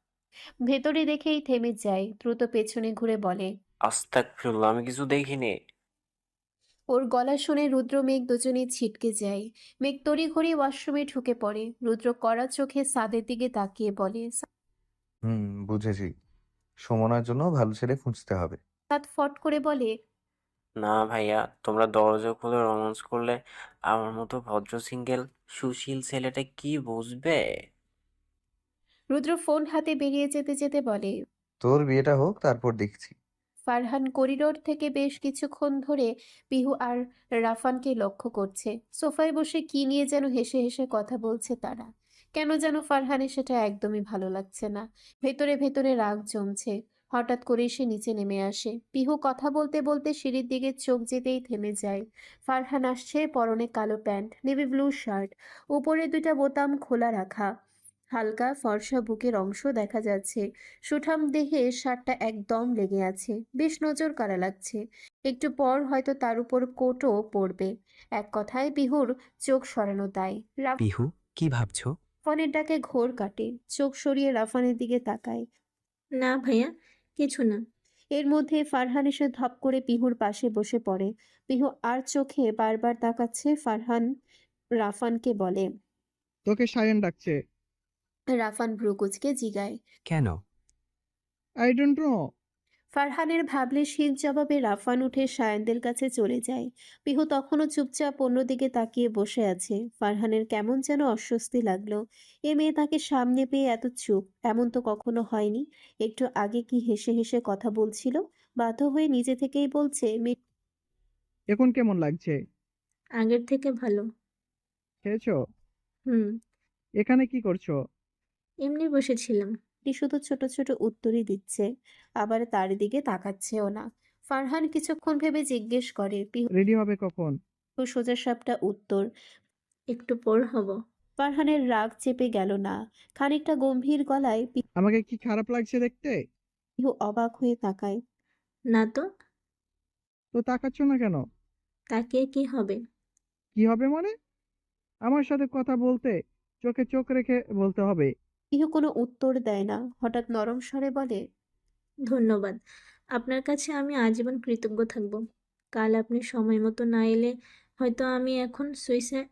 ভেতরে দেখেই থেমে যায়, দ্রুত পেছনে ঘুরে বলে। আস্তাগফিরুল্লাহ, আমি কিছু দেখিনি। ওর গলা শুনে রুদ্র মেঘ দুজনেই ছিটকে যায়। মেঘ তড়িঘড়ি ওয়াশরুমে ঢুকে পড়ে। রুদ্র কড়া চোখে সাদের দিকে তাকিয়ে বলে। বুঝেছি। সুমনার জন্য ভালো ছেলে খুঁজতে হবে। সাদ ফট করে বলে। না ভাইয়া, তোমরা দরজা খুলে রোমান্স করলে আমার মতো ভদ্র সিঙ্গেল সুশীল ছেলেটা কি বুঝবে? রুদ্র ফোন হাতে বেরিয়ে যেতে যেতে বলে। তোর বিয়েটা হোক, তারপর দেখছি। ফারহান করিডোর থেকে বেশ কিছুক্ষণ ধরে পিহু আর রাফানকে লক্ষ্য করছে। সোফায় বসে কি নিয়ে যেন হেসে হেসে কথা বলছে তারা। কেন যেন ফারহানের সেটা একদমই ভালো লাগছে না। ভেতরে ভেতরে রাগ জমছে। হঠাৎ করে সে নিচে নেমে আসে। পিহু কথা বলতে বলতে সিঁড়ির দিকে চোখ যেতেই থেমে যায়। ফারহান আসছে, পরনে কালো প্যান্ট, নেভি ব্লু শার্ট, উপরে দুইটা বোতাম খোলা রাখা। হালকা ফর্সা বুকের অংশ দেখা যাচ্ছে। সুঠাম দেহে শার্টটা একদম লেগে আছে, বেশ নজর কাড়া লাগছে। একটু পর হয়তো তার উপর কোটও পড়বে। এক কথায় পিহুর চোখ সরানো দায়। পিহু, কি ভাবছো? রাফানের ডাকে ঘোর কাটে, চোখ সরিয়ে রাফানের দিকে তাকায়। না ভাইয়া, কিছু না। এর মধ্যে ফারহান এসে ধপ করে পিহুর পাশে বসে পড়ে। পিহু আর চোখে বারবার তাকাচ্ছে। ফারহান রাফানকে বলে। তোকে সায়ন ডাকছে। রাফান ভ্রুকুচকে জিগায়। কেন? I don't know. ফারহানের ভাবলেশীন জবাবে রাফান উঠে সায়নদের কাছে চলে যায়। পিহু তখনও চুপচাপ অন্যদিকে তাকিয়ে বসে আছে। ফারহানের কেমন যেন অস্বস্তি লাগলো। এ মেয়ে তাকে সামনে পেয়ে এত চুপ, এমন তো কখনো হয়নি। একটু আগে কি হেসে হেসে কথা বলছিল। বাধ্য হয়ে নিজে থেকেই বলছে, মেয়ে এখন কেমন লাগছে? আগের থেকে ভালো। খেয়েছো? হুম। এখানে কি করছো? এমনি বসেছিলাম। শুধু ছোট ছোট উত্তরই দিচ্ছে, আবার তার দিকে তাকাচ্ছেও না। ফারহান কিছুক্ষণ ভেবে জিজ্ঞেস করে। পিহু রেডি হবে কখন? সোজাসাপটা উত্তর। একটু পর হব। ফারহানের রাগ চেপে গেল না। খানিকটা গম্ভীর গলায় আমাকে কি খারাপ লাগছে দেখতে? পিহু অবাক হয়ে তাকায়। না তো। তো তাকাচ্ছ না কেন? তাকিয়ে কি হবে? কি হবে মানে? আমার সাথে কথা বলতে চোখে চোখ রেখে বলতে হবে। পিহু কোনো উত্তর দেয় না, হঠাৎ নরম স্বরে বলে। ধন্যবাদ। আপনার কাছে আমি আজীবন কৃতজ্ঞ থাকব। কাল আপনি সময় মতো না এলে হয়তো আমি এখন সুইসাইড।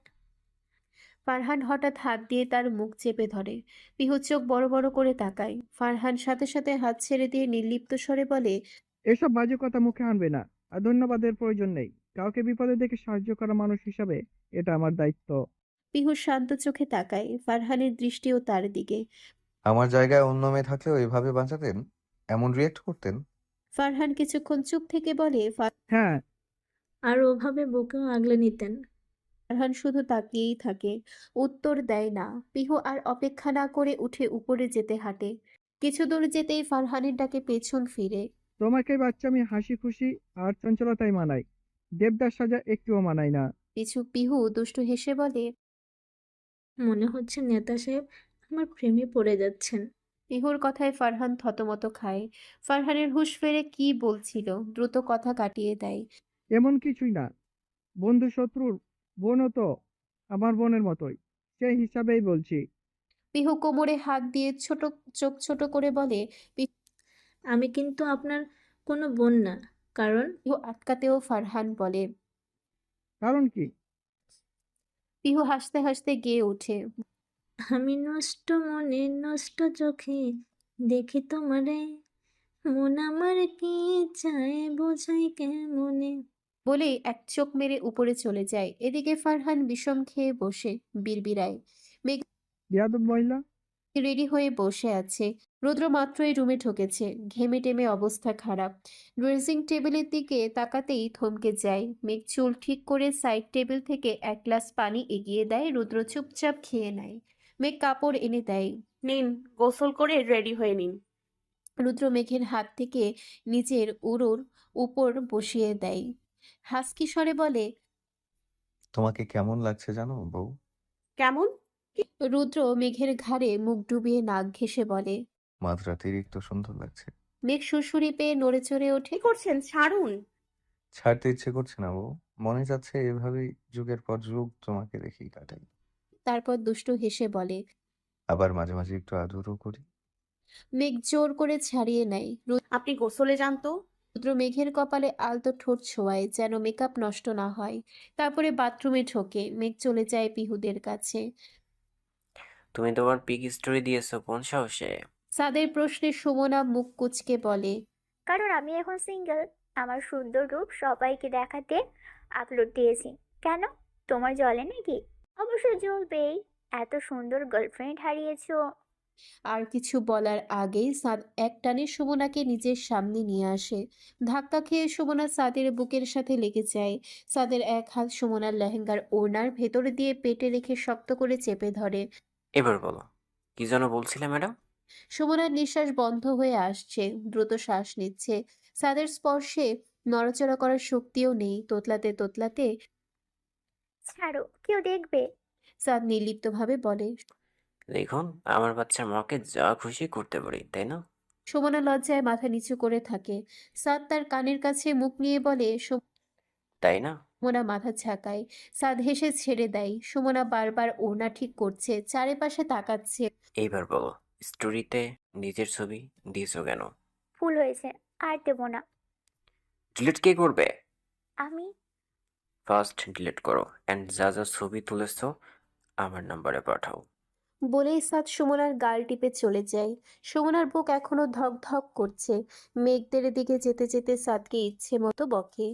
ফারহান হঠাৎ হাত দিয়ে তার মুখ চেপে ধরে। পিহু চোখ বড় বড় করে তাকায়। ফারহান সাথে সাথে হাত ছেড়ে দিয়ে নির্লিপ্ত স্বরে বলে। এসব বাজে কথা মুখে আনবে না। আর ধন্যবাদের প্রয়োজন নেই। কাউকে বিপদে দেখে সাহায্য করা মানুষ হিসাবে এটা আমার দায়িত্ব। পিহু শান্ত চোখে তাকায়। ফারহানের দৃষ্টিও তার দিকে। আমার জায়গায় অন্য মেয়ে থাকলেও এভাবে বাঁচাতেন? এমন রিয়েক্ট করতেন? ফারহান কিছুক্ষণ চুপ থেকে বলে। হ্যাঁ। আর ওভাবে বুকেও আগলে নিতেন। ফারহান শুধু তাকিয়েই থাকে, উত্তর দেয় না। পিহু আর অপেক্ষা না করে উঠে উপরে যেতে হাঁটে। কিছু দূর যেতেই ফারহানের ডাকে পেছন ফিরে। তোমাকে বাচ্চামি, হাসি খুশি আর চঞ্চলতাই মানায়। দেবদাস সাজা একটুও মানায় না। পিহু দুষ্টু হেসে বলে। মনে হচ্ছে নেতা সাহেব আমার প্রেমে পড়ে যাচ্ছেন। পিহুর কথায় ফারহান থতমত খায়। ফারহানের হুঁশ ফেরে কি বলছিল, দ্রুত কথা কাটিয়ে দেয়। এমন কিছুই না। বন্ধু শত্রুর বোনও তো আমার বোনের মতোই, সেই হিসাবেই বলছি। পিহু কোমরে হাত দিয়ে চোখ ছোট করে বলে। আমি কিন্তু আপনার কোনো বোন না। কারণ? পিহু আটকাতেও ফারহান বলে। কারণ কি? পিহু হাসতে হাসতে গেয়ে ওঠে। আমি নষ্ট মনে নষ্ট চোখে দেখি তোমারে, মন আমার কি চায় বোঝাই কেমনে। বলেই এক চোখ মেরে উপরে চলে যায়। এদিকে ফারহান বিষম খেয়ে বসে বিড়বিড়ায়। মেঘ বেয়াদব মহিলা। রেডি হয়ে বসে আছে। রুদ্র মাত্রই রুমে ঢুকেছে, ঘেমে টেমে অবস্থা খারাপ। ড্রেসিং টেবিলের দিকে তাকাতেই থমকে যায়। মেঘ চুল ঠিক করে সাইড টেবিল থেকে এক গ্লাস পানি এগিয়ে দেয়। রুদ্র চুপচাপ খেয়ে নেয়। মেঘ কাপড় এনে দেয়। নিন, গোসল করে রেডি হয়ে নিন। রুদ্র মেঘের হাত থেকে নিজের উরুর উপর বসিয়ে দেয়। হাসকি স্বরে বলে। তোমাকে কেমন লাগছে জানো বউ? কেমন? রুদ্র মেঘের ঘাড়ে মুখ ডুবিয়ে নাক ঘেঁষে বলে। মাঝরাতেরই তো সুন্দর লাগছে। মেঘ সুড়সুড়ি পেয়ে নড়ে চড়ে ওঠে। কি করছেন? ছাড়ুন। ছাড়তে ইচ্ছে করছে না বউ, মনে যাচ্ছে এভাবেই যুগের পর যুগ তোমাকে রেখেই কাটাই। তারপর দুষ্টু হেসে বলে। আবার মাঝে মাঝে একটু আদরও করি। মেঘ জোর করে ছাড়িয়ে নেয়। আপনি গোসলে যান তো। রুদ্র মেঘের কপালে আলতো ঠোঁট ছোঁয়ায় যেন মেকআপ নষ্ট না হয়। তারপরে বাথরুমে ঢোকে। মেঘ চলে যায় পিহুদের কাছে। তুমি তোমার পিক স্টোরি দিয়েছো কোন সাহসে? সাদের প্রশ্নে সুমনা মুখ কুঁচকে বলে। কারণ আমি এখন সিঙ্গেল, আমার সুন্দর রূপ সবাইকে দেখাতে আপলোড দিয়েছি। কেন, তোমার জ্বলে নাকি? অবশ্য জ্বলবেই, এত সুন্দর গার্লফ্রেন্ড হারিয়েছো। আর কিছু বলার আগেই সাদ একটানে সুমনাকে নিজের সামনে নিয়ে আসে। ধাক্কা খেয়ে সুমনা সাদের বুকের সাথে লেগে যায়। সাদের এক হাত সুমনার লেহেঙ্গার ওড়নার ভেতরে দিয়ে পেটে রেখে শক্ত করে চেপে ধরে। এবার বলো, কি যেন বলছিলে ম্যাডাম? সুমনার নিঃশ্বাস বন্ধ হয়ে আসছে, দ্রুত শ্বাস নিচ্ছে। সাদের স্পর্শে নড়াচড়া করার শক্তিও নেই। তোতলাতে তোতলাতে ছাড়ো, কেউ দেখবে। সাদ নির্লিপ্তভাবে বলে। দেখুন, আমার বাচ্চার মাকে যা খুশি করতে পারি, তাই না? সুমনা লজ্জায় মাথা নিচু করে থাকে। সাদ তার কানের কাছে মুখ নিয়ে বলে। তাই না? সুমনা মাথা ঝাঁকায়। সাদ হেসে ছেড়ে দেয়। সুমনা বারবার ওড়না ঠিক করছে, চারিপাশে তাকাচ্ছে। এইবার বলো, স্টোরিতে নিজের ছবি দিয়েছো কেন? ভুল হয়েছে, আর দেবো না। ডিলিট কে করবে? আমি। ফার্স্ট ডিলিট করো, অ্যান্ড যা যা ছবি তুলেছো আমার নাম্বারে পাঠাও। বলেই সাদ সুমনার গাল টিপে চলে যায়। সুমনার বুক এখনো ধক ধক করছে। মেঘদের দিকে যেতে যেতে সাদকে ইচ্ছে মতো বকে।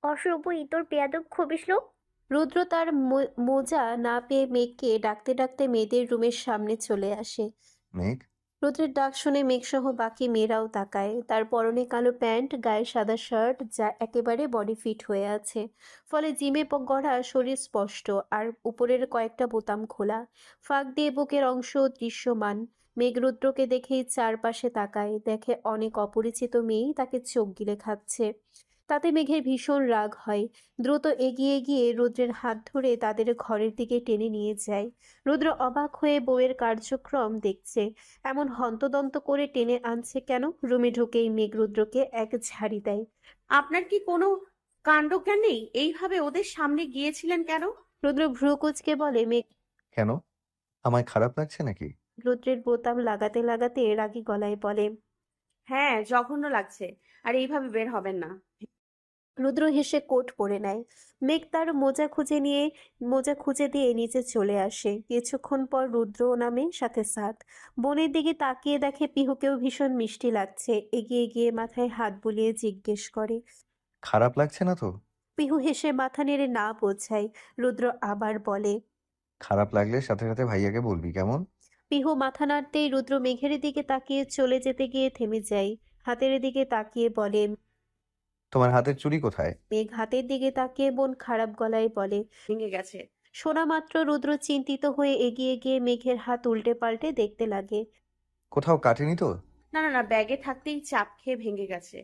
অসভ্য ইতর বেয়াদব খবিস লোক। রুদ্র তার মোজা না পেয়ে মেঘকে ডাকতে ডাকতে মেয়েদের রুমের সামনে চলে আসে। মেঘ, রুদ্রের ডাক শুনে মেঘসহ বাকি মেয়েরাও তাকায়। তার পরনে কালো প্যান্ট, গায়ে সাদা শার্ট, যা একেবারে বডি ফিট হয়ে আছে। ফলে জিমে গড়া শরীর স্পষ্ট, আর উপরের কয়েকটা বোতাম খোলা। ফাঁক দিয়ে বুকের অংশ দৃশ্যমান। মেঘ রুদ্রকে দেখেই চারপাশে তাকায়, দেখে অনেক অপরিচিত মেয়েই তাকে চোখ গিলে খাচ্ছে। তাতে মেঘের ভীষণ রাগ হয়। দ্রুত এগিয়ে গিয়ে রুদ্রের হাত ধরে তাদের ঘরের দিকে টেনে নিয়ে যায়। রুদ্র অবাক হয়ে বউয়ের কার্যক্রম দেখছে। এমন হন্তদন্ত করে টেনে আনছে কেন? রুমে ঢুকেই মেঘ রুদ্রকে এক ঝাড়ি দেয়। আপনার কি কোনো কাণ্ডজ্ঞান নেই? এইভাবে ওদের সামনে গিয়েছিলেন কেন? রুদ্র ভ্রু কুঁচকে বলে। মেঘ কেন? আমায় খারাপ লাগছে নাকি? রুদ্রের বোতাম লাগাতে লাগাতে রাগী গলায় বলে। হ্যাঁ, জঘন্য লাগছে। আর এইভাবে বের হবেন না। রুদ্র হেসে কোট পরে নেয়। মেঘ তার মোজা খুঁজে দিয়ে নিচে চলে আসে। কিছুক্ষণ পর রুদ্র নামে, সাথে সাদ। বোনের দিকে তাকিয়ে দেখে পিহুকেও ভীষণ মিষ্টি লাগছে। এগিয়ে গিয়ে মাথায় হাত বুলিয়ে জিজ্ঞেস করে। খারাপ লাগছে না তো? পিহু হেসে মাথা নেড়ে না বোঝায়। রুদ্র আবার বলে। খারাপ লাগলে সাথে সাথে ভাইয়াকে বলবি, কেমন? পিহু মাথা নাড়তেই রুদ্র মেঘের দিকে তাকিয়ে চলে যেতে গিয়ে থেমে যায়। হাতের দিকে তাকিয়ে বলে। তোমার হাতের চুড়ি কোথায়? মেঘ হাতের দিকে তাকিয়ে বোন খারাপ গলায় বলে। ভেঙে গেছে। শোনা মাত্র রুদ্র চিন্তিত হয়ে এগিয়ে গিয়ে মেঘের হাত উল্টে পাল্টে দেখতে লাগে। কোথাও কাটেনি তো? না না না, ব্যাগে থাকতেই চাপ খেয়ে ভেঙে গেছে।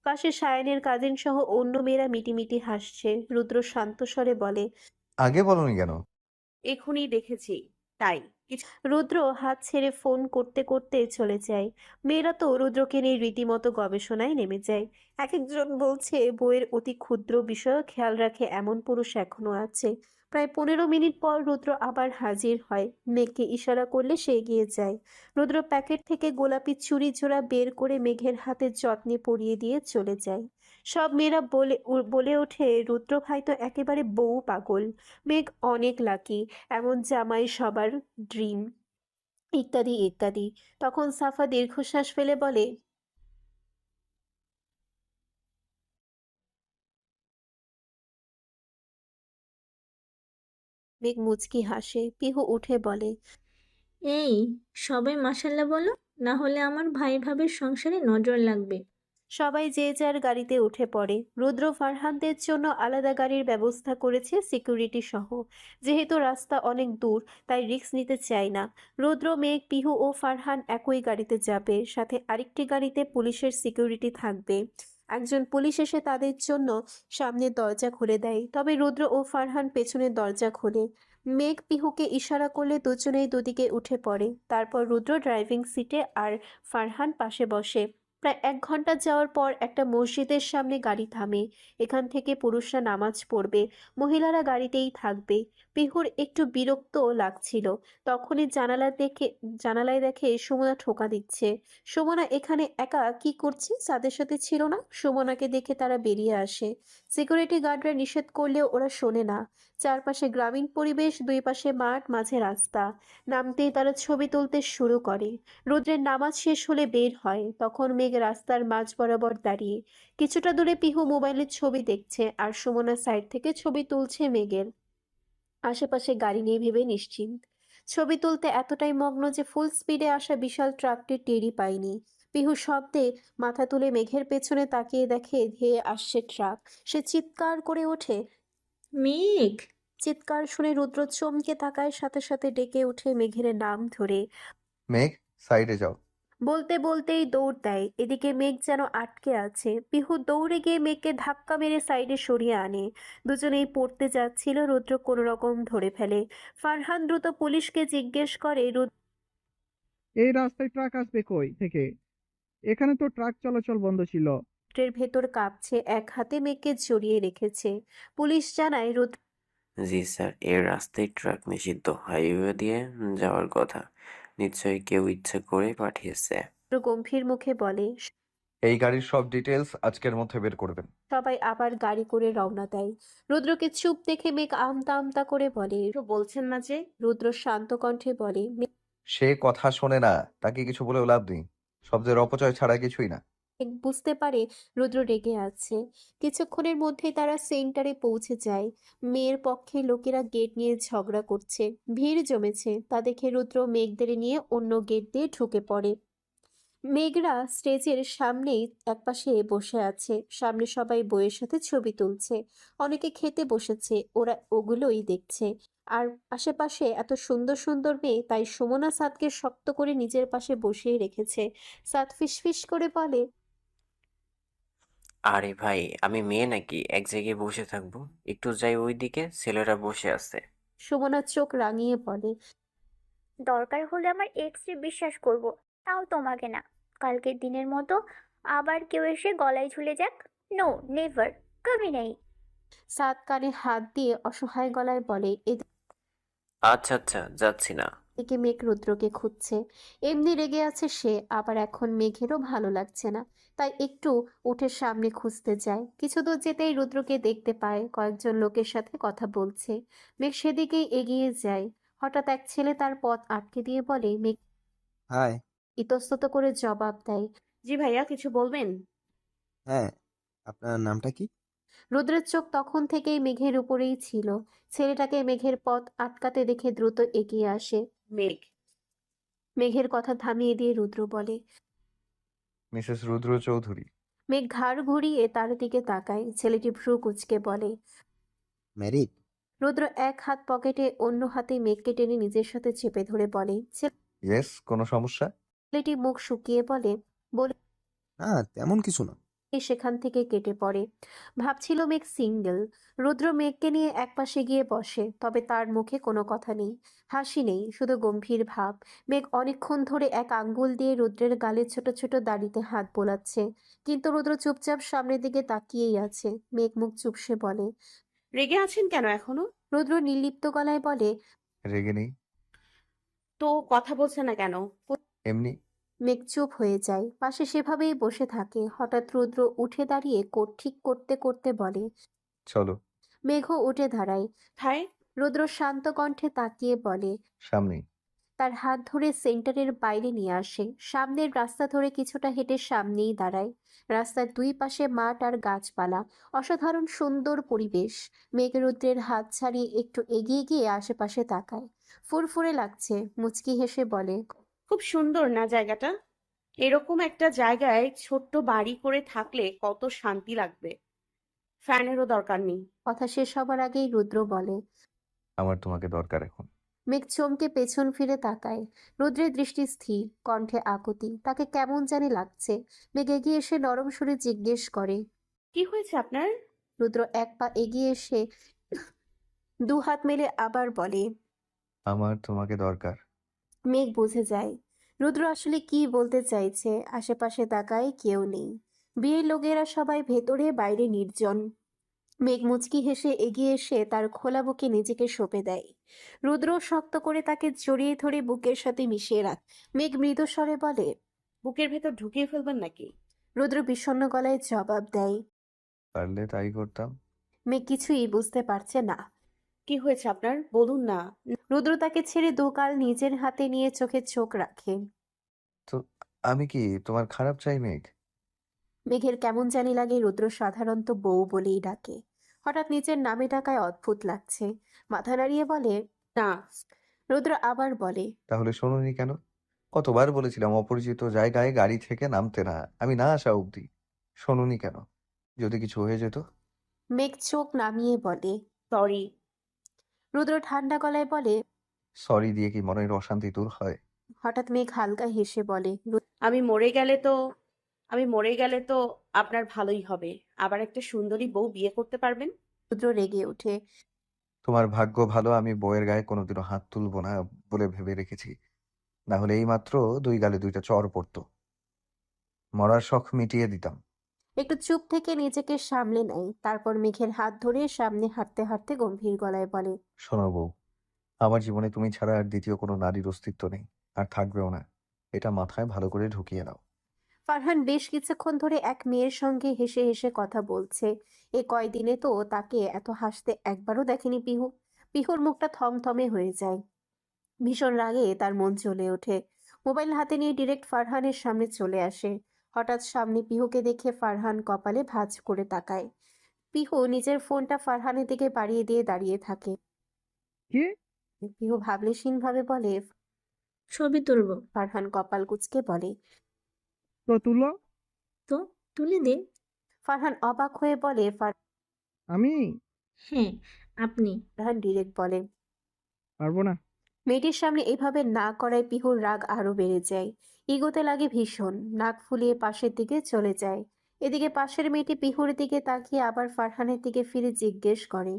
পাশে সায়নের কাজিন সহ অন্য মেয়েরা মিটিমিটি হাসছে। রুদ্র শান্ত স্বরে বলে। আগে বলনি কেন? এখনই দেখেছি, তাই। রুদ্র হাত ছেড়ে ফোন করতে করতে চলে যায়। মেয়েরা তো রুদ্রকে নিয়ে রীতিমতো গবেষণায় নেমে যায়। এক একজন বলছে বইয়ের অতি ক্ষুদ্র বিষয় খেয়াল রাখে এমন পুরুষ এখনো আছে। প্রায় 15 মিনিট পর রুদ্র আবার হাজির হয়। মেঘকে ইশারা করলে সে এগিয়ে যায়। রুদ্র প্যাকেট থেকে গোলাপি চুড়ি জোড়া বের করে মেঘের হাতে যত্নে পরিয়ে দিয়ে চলে যায়। সব মেয়েরা বলে ওঠে, রুদ্র ভাই তো একেবারে বউ পাগল। মেঘ অনেক লাকি, এমন জামাই সবার ড্রিম, ইত্যাদি ইত্যাদি। তখন সাফা দীর্ঘশ্বাস ফেলে বলে। মেঘ মুচকি হাসে। পিহু উঠে বলে। এই, সবাই মাশাল্লাহ বলো, না হলে আমার ভাই ভাবির সংসারে নজর লাগবে। সবাই যে যার গাড়িতে উঠে পড়ে। রুদ্র ফারহানদের জন্য আলাদা গাড়ির ব্যবস্থা করেছে সিকিউরিটি সহ। যেহেতু রাস্তা অনেক দূর, তাই রিস্ক নিতে চায় না। রুদ্র, মেঘ, পিহু ও ফারহান একই গাড়িতে যাবে। সাথে আরেকটি গাড়িতে পুলিশের সিকিউরিটি থাকবে। একজন পুলিশ এসে তাদের জন্য সামনের দরজা খুলে দেয়। তবে রুদ্র ও ফারহান পেছনের দরজা খোলে। মেঘ পিহুকে ইশারা করলে দুজনেই দুদিকে উঠে পড়ে। তারপর রুদ্র ড্রাইভিং সিটে আর ফারহান পাশে বসে। প্রায় 1 ঘন্টা যাওয়ার পর একটা মসজিদের সামনে গাড়ি থামে। এখান থেকে পুরুষরা নামাজ পড়বে, মহিলারা গাড়িতেই থাকবে। পিহুর একটু বিরক্ত লাগছিল। তখনই জানালায় দেখে সুমনা ঠোকা দিচ্ছে। সুমনা এখানে একা কি করছে? তাদের সাথে ছিল না। সুমনাকে দেখে তারা বেরিয়ে আসে। সিকিউরিটি গার্ডরা নিষেধ করলেও ওরা শোনে না। চারপাশে গ্রামীণ পরিবেশ, দুই পাশে মাঠ, মাঝে রাস্তা। নামতেই তারা ছবি তুলতে শুরু করে। রুদ্রের নামাজ শেষ হলে বের হয়। তখন মেঘ রাস্তার মাঝ বরাবর দাঁড়িয়ে। কিছুটা দূরে পিহু মোবাইলের ছবি দেখছে আর সুমনা সাইড থেকে ছবি তুলছে মেঘের। আশেপাশে গাড়ি নেই ভেবে নিশ্চিন্ত। ছবি তুলতে এতটাই মগ্ন যে ফুল স্পিডে আসা বিশাল ট্রাকটি টেরই পায়নি। পিহু শব্দে মাথা তুলে মেঘের পেছনে তাকিয়ে দেখে ধেয়ে আসছে ট্রাক। সে চিৎকার করে ওঠে। মেঘ! চিৎকার শুনে রুদ্র চমকে তাকায়, সাথে সাথে ডেকে ওঠে মেঘের নাম ধরে। মেঘ, সাইডে যাও। বলতে বলতেই দৌড় দেয়। এদিকে মেঘ যেন আটকে আছে। পিহু দৌড়ে গিয়ে মেঘকে ধাক্কা মেরে সাইডে সরিয়ে আনে। দুজনেই পড়তে যাচ্ছিল, রুদ্র কোনো রকম ধরে ফেলে। ফারহান দ্রুত পুলিশকে জিজ্ঞেস করে, এই রাস্তায় ট্রাক আসবে কই থেকে? এখানে তো ট্রাক চলাচল বন্ধ ছিল। রুদ্রের ভেতর কাঁপছে, এক হাতে মেঘকে জড়িয়ে রেখেছে। পুলিশ জানায়, রুদ্র জি স্যার, এর রাস্তায় ট্রাক নিষিদ্ধ, হাইওয়ে দিয়ে যাওয়ার কথা। নিশ্চয়ই কেউ ইচ্ছে করে পাঠিয়েছে। গম্ভীর মুখে বলে। এই গাড়ির সব ডিটেলস আজকের মধ্যে বের করবেন। সবাই আবার গাড়ি করে রওনা দেয়। রুদ্রকে চুপ দেখে মেঘ আমতা আমতা করে বলে। বলছেন না যে? রুদ্র শান্ত কণ্ঠে বলে। সে কথা শোনে না, তাকে কিছু বলেও লাভ নেই। শব্দের অপচয় ছাড়া কিছুই না। বুঝতে পারে রুদ্র রেগে আছে। কিছুক্ষণের মধ্যেই তারা সেন্টারে পৌঁছে যায়। মেয়ের পক্ষে লোকেরা গেট নিয়ে ঝগড়া করছে। ভিড় জমেছে। তা দেখে রুদ্র মেঘদের নিয়ে অন্য গেট দিয়ে ঢুকে পড়ে। মেঘরা স্টেজের সামনেই একপাশে বসে আছে। সামনে সবাই বইয়ের সাথে ছবি তুলছে। অনেকে খেতে বসেছে, ওরা ওগুলোই দেখছে। আর আশেপাশে এত সুন্দর সুন্দর মেয়ে, তাই সুমনা সাদকে শক্ত করে নিজের পাশে বসিয়ে রেখেছে। সাদ ফিসফিস করে বলে, আরে ভাই, আমি মেয়ে নাকি এক জায়গায় বসে থাকবো? একটু যাই ওইদিকে, ছেলেরা বসে আছে। সুমনার চোখ রাঙিয়ে বলে, দরকার হলে আমার এক্সরে বিশ্বাস করব, তাও তোমাকে না। কালকের দিনের মতো আবার কেউ এসে গলায় ঝুলে যাক। নো, নেভার, কবি নেই। সাদ কানে হাত দিয়ে অসহায় গলায় বলে। আচ্ছা আচ্ছা, যাচ্ছি না। এদিকে মেঘ রুদ্রকে খুঁজছে। এমনি রেগে আছে সে, আবার এখন মেঘেরও ভালো লাগছে না। তাই একটু উঠে সামনে খুঁজতে যায়। কিছু দূর যেতেই রুদ্রকে দেখতে পায়, কয়েকজন লোকের সাথে কথা বলছে। মেঘ সেদিকেই এগিয়ে যায়। হঠাৎ এক ছেলে তার পথ আটকে দিয়ে বলে। মেঘ হাই। ইতস্তত করে জবাব দেয়। জি ভাইয়া, কিছু বলবেন? হ্যাঁ, আপনার নামটা কি? রুদ্রের চোখ তখন থেকেই মেঘের উপরেই ছিল। ছেলেটাকে মেঘের পথ আটকাতে দেখে দ্রুত এগিয়ে আসে। মেঘ। মেঘের কথা থামিয়ে দিয়ে রুদ্র বলে। মিসেস রুদ্র চৌধুরী। মেঘ ঘাড় ঘুরিয়ে তার দিকে তাকায়। ছেলেটি ভ্রু কুঁচকে বলে। ম্যারিড? রুদ্র এক হাত পকেটে, অন্য হাতে মেঘকে টেনে নিজের সাথে চেপে ধরে বলে। ইয়েস, কোনো সমস্যা? ছেলেটি মুখ শুকিয়ে বলে না, তেমন কিছু না। সেখান থেকে কেটে পড়ে। ভাবছিল মেঘ সিঙ্গেল। রুদ্র মেঘকে নিয়ে একপাশে গিয়ে বসে, তবে তার মুখে কোনো কথা নেই, হাসি নেই, শুধু গম্ভীর ভাব। মেঘ অনেকক্ষণ ধরে এক আঙ্গুল দিয়ে রুদ্রের গালে ছোট ছোট দাড়িতে হাত বোলাচ্ছে, কিন্তু রুদ্র চুপচাপ সামনের দিকে তাকিয়েই আছে। মেঘ মুখ চুপসে বলে। রেগে আছেন কেন এখনো? রুদ্র নির্লিপ্ত গলায় বলে। রেগে নেই। তো কথা বলছেন না কেন? এমনি। মেঘ চুপ হয়ে যায়, পাশে সেভাবেই বসে থাকে। হঠাৎ রুদ্র উঠে দাঁড়িয়ে কোট ঠিক করতে করতে বলে। চলো। মেঘও উঠে দাঁড়ায়। হায়। রুদ্র শান্ত কণ্ঠে তাকিয়ে বলে। সামনেই। তার হাত ধরে সেন্টারের বাইরে নিয়ে আসে। সামনের রাস্তা ধরে কিছুটা হেঁটে সামনেই দাঁড়ায়। রাস্তার দুই পাশে মাঠ আর গাছপালা, অসাধারণ সুন্দর পরিবেশ। মেঘ রুদ্রের হাত ছাড়িয়ে একটু এগিয়ে গিয়ে আশেপাশে তাকায়। ফুরফুরে লাগছে, মুচকি হেসে বলে। খুব সুন্দর না জায়গাটা? এরকম একটা জায়গায় ছোট্ট বাড়ি করে থাকলে কত শান্তি লাগবে। ফ্যানেরও দরকার নেই। কথা শেষ হবার আগেই রুদ্র বলে। আমার তোমাকে দরকার এখন। মেঘ চমকে পেছন ফিরে তাকায়। রুদ্রের দৃষ্টি স্থির, কণ্ঠে আকুতি। তাকে কেমন জানি লাগছে। মেঘ এগিয়ে এসে নরম সুরে জিজ্ঞেস করে। কি হয়েছে আপনার? রুদ্র এক পা এগিয়ে এসে দু হাত মেলে আবার বলে। আমার তোমাকে দরকার। মেঘ বুঝে যায় রুদ্র আসলে কি বলতে চাইছে, আশেপাশে তাকায় কেউ নেই। বিয়ের লোকেরা সবাই ভেতরে, বাইরে নির্জন। মেঘ মুচকি হেসে এগিয়ে এসে তার খোলা বুকে নিজেকে সঁপে দেয়। রুদ্র শক্ত করে তাকে জড়িয়ে ধরে বুকের সাথে মিশিয়ে রাখ। মেঘ মৃদু স্বরে বলে। বুকের ভেতর ঢুকিয়ে ফেলবেন নাকি? রুদ্র বিষণ্ণ গলায় জবাব দেয়। পারলে তাই করতাম। মেঘ কিছুই বুঝতে পারছে না। কি হয়েছে আপনার, বলুন না। রুদ্র তাকে ছেড়ে দুকাল নিজের হাতে নিয়ে চোখে চোখ রাখে। তো আমি কি তোমার খারাপ চাই মেঘ? মেঘের কেমন জানি লাগে রুদ্র সাধারণত বউ বলেই ডাকে। হঠাৎ নিজের নামে ডাকায় অদ্ভুত লাগছে। মাথা নাড়িয়ে বলে না। রুদ্র আবার বলে, তাহলে শোনোনি কেন? কতবার বলেছিলাম অপরিচিত জায়গায় গাড়ি থেকে নামতে না, আমি না আসা অবধি। শোনোনি কেন? যদি কিছু হয়ে যেত? মেঘ চোখ নামিয়ে বলে। সরি। রুদ্র ঠান্ডা গলায় বলে। সরি দিয়ে কি মনের অশান্তি দূর হয়? হঠাৎ মেঘ হালকা হেসে বলে। আমি মরে গেলে তো আমি মরে গেলে তো আপনার ভালোই হবে, আবার একটা সুন্দরী বউ বিয়ে করতে পারবেন। রুদ্র রেগে ওঠে। তোমার ভাগ্য ভালো আমি বউয়ের গায়ে কোনোদিনও হাত তুলবো না বলে ভেবে রেখেছি, না হলে এইমাত্র 2 গালে 2টা চড় পড়তো। মরার শখ মিটিয়ে দিতাম। একটু চুপ থেকে নিজেকে সামলে নেয়, তারপর মেঘের হাত ধরে সামনে হাঁটতে হাঁটতে গম্ভীর গলায় বলে। শোনো বউ, আমার জীবনে তুমি ছাড়া আর দ্বিতীয় কোনো নারীর অস্তিত্ব নেই, আর থাকবেও না। এটা মাথায় ভালো করে ঢুকিয়ে নাও। ফারহান বেশ কিছুক্ষণ ধরে এক মেয়ের সঙ্গে হেসে হেসে কথা বলছে। এ কয়দিনে তো তাকে এত হাসতে একবারও দেখেনি পিহু। পিহুর মুখটা থমথমে হয়ে যায়। ভীষণ রাগে তার মন জ্বলে ওঠে। মোবাইল হাতে নিয়ে ডিরেক্ট ফারহানের সামনে চলে আসে। হঠাৎ সামনে পিহুকে দেখে ফারহান কপালে ভাঁজ করে তাকায়। পিহু নিজের ফোনটা ফারহানের দিকে বাড়িয়ে দিয়ে দাঁড়িয়ে থাকে। কি? পিহু ভাবলেশীন ভাবে বলে। ছবি তুলবো। ফারহান কপাল কুঁচকে বলে। তো তুলো। তো তুলে দিন। ফারহান অবাক হয়ে বলে। আমি হ্যাঁ, আপনি। ফারহান ডিরেক্ট বলে। পারবো না। মেয়েটির সামনে এভাবে না করায় পিহুর রাগ আরো বেড়ে যায়। ইগোতে লাগে ভীষণ, নাক ফুলিয়ে পাশের দিকে চলে যায়। এদিকে পাশের মেয়েটি পিহুর দিকে তাকিয়ে আবার ফারহানের দিকে ফিরে জিজ্ঞেস করে।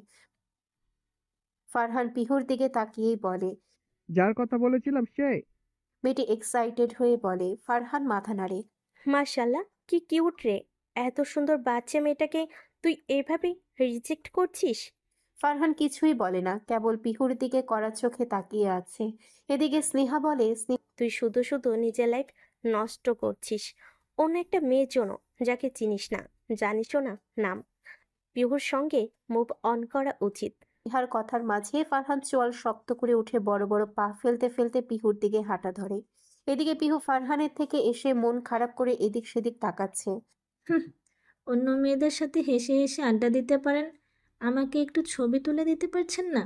ফারহান পিহুর দিকে তাকিয়েই বলে। যার কথা বলেছিলাম সে? মেয়েটি এক্সাইটেড হয়ে বলে। ফারহান মাথা নাড়ে। মাশাল্লাহ, কি কিউট রে। এত সুন্দর বাচ্চা মেয়েটাকে তুই এভাবে রিজেক্ট করছিস? ফারহান কিছুই বলে না, কেবল পিহুর দিকে কড়া চোখে তাকিয়ে আছে। এদিকে স্নেহা বলে। তুই শুধু শুধু নিজের লাইফ নষ্ট করছিস অন্য একটা মেয়ের জন্য, যাকে চিনিস না, জানিসও না নাম। পিহুর সঙ্গে মুভ অন করা উচিত। স্নেহার কথার মাঝে ফারহান চোয়াল শক্ত করে উঠে বড় বড় পা ফেলতে ফেলতে পিহুর দিকে হাঁটা ধরে। এদিকে পিহু ফারহানের থেকে এসে মন খারাপ করে এদিক সেদিক তাকাচ্ছে। অন্য মেয়েদের সাথে হেসে হেসে আড্ডা দিতে পারেন, আমাকে একটু ছবি তুলে দিতে পারছেন না?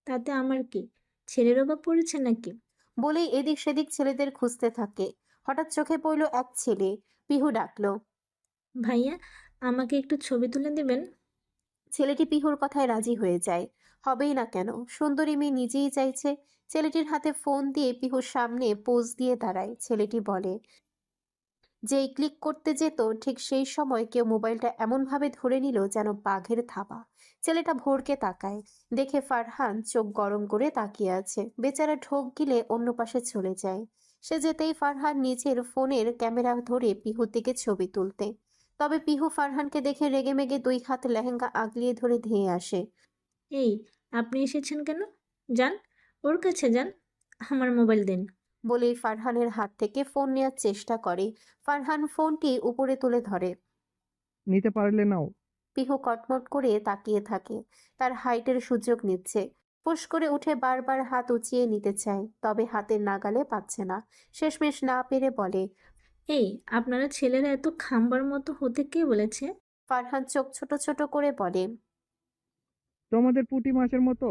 তাতে আমার কি, ছেলের অভাব পড়েছে নাকি? বলেই এদিক সেদিক ছেলেদের খুঁজতে থাকে। হঠাৎ চোখে পড়ল এক ছেলে। পিহু ডাকলো। ভাইয়া, আমাকে একটু ছবি তুলে দিবেন? ছেলেটি পিহুর কথায় রাজি হয়ে যায়। হবেই না কেন, সুন্দরী মেয়ে নিজেই চাইছে। ছেলেটির হাতে ফোন দিয়ে পিহুর সামনে পোজ দিয়ে দাঁড়ায়। ছেলেটি বলে। যেই ক্লিক করতে যেত ঠিক সেই সময় কেউ মোবাইলটা এমনভাবে ধরে নিল যেন বাঘের থাবা। ছেলেটা ভোরকে তাকায়, দেখে ফারহান চোখ গরম করে তাকিয়ে আছে। বেচারা ঢোক গিলে অন্য পাশে চলে যায়। সে যেতেই ফারহান নিজের ফোনের ক্যামেরা ধরে পিহুর দিকে ছবি তুলতে। তবে পিহু ফারহানকে দেখে রেগেমেগে 2 হাত লেহেঙ্গা আগলিয়ে ধরে ধেয়ে আসে। এই, আপনি এসেছেন কেন? যান, ওর কাছে যান, আমার মোবাইল দিন। বলেই ফারহানের হাত থেকে ফোন নেওয়ার চেষ্টা করে। ফারহান ফোনটি উপরে তুলে ধরে। নিতে পারলে নাও। পিহু কটমট করে তাকিয়ে থাকে, তার হাইটের সুযোগ নিচ্ছে। ফুস করে উঠে বারবার হাত উঁচিয়ে নিতে চায়, তবে হাতের নাগালে পাচ্ছে না। শেষমেশ না পেরে বলে। এই, আপনারা ছেলেরা এত খাম্বার মতো হতে কে বলেছে? ফারহান চোখ ছোট ছোট করে বলে। তোমাদের পুঁটি মাছের মতো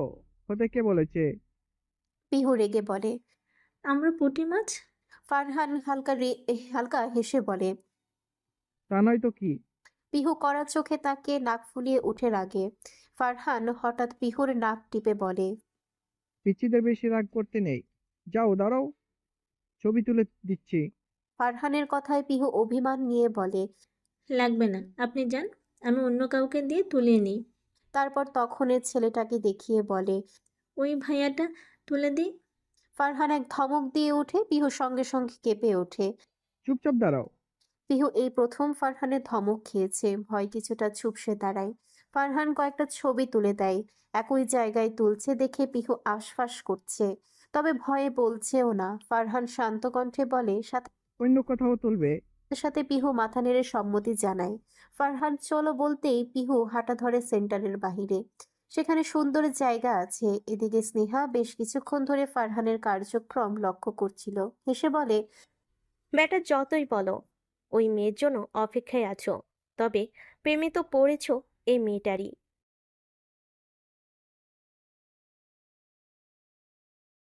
হতে কে বলেছে? পিহু রেগে বলে। আমরা পুঁটি মাছ? ফারহান হালকা হেসে বলে। তা নয় তো কি? পিহু কড়া চোখে তাকিয়ে নাক ফুলিয়ে উঠে রাগে। ফারহান হঠাৎ পিহুর নাক টিপে বলে। পিচ্চিদের বেশি রাগ করতে নেই, যাও দাঁড়াও, ছবি তুলে দিচ্ছি। ফারহানের কথায় পিহু অভিমান নিয়ে বলে। লাগবে না, আপনি যান, আমি অন্য কাউকে দিয়ে তুলিয়ে নিই। তারপর তখনের ছেলেটাকে দেখিয়ে বলে। ওই ভাইয়াটা তুলে দিই। ফারহান এক ধমক দিয়ে ওঠে, পিহু সঙ্গে সঙ্গে কেঁপে ওঠে। চুপচাপ দাঁড়াও। পিহু এই প্রথম ফারহানের ধমক খেয়েছে, ভয় কিছুটা চুপসে দাঁড়ায়। ফারহান কয়েকটা ছবি তুলে দেয়, একই জায়গায় তুলছে দেখে পিহু আশফাশ করছে, তবে ভয়ে বলছেও না। ফারহান শান্ত কণ্ঠে বলে, সাথে অন্য কোথাও তুলবে? সাথে পিহু মাথা নেড়ে সম্মতি জানায়। ফারহান চলো বলতেই পিহু হাঁটা ধরে সেন্টারের বাহিরে। সেখানে সুন্দর জায়গা আছে। এদিকে স্নেহা বেশ কিছুক্ষণ ধরে ফারহানের কার্যক্রম লক্ষ্য করছিল, হেসে বলে, ব্যাটা যতই বলো ওই মেয়ের জন্য অপেক্ষায় আছো, তবে প্রেমে তো পড়েছো এই মেয়েটারই।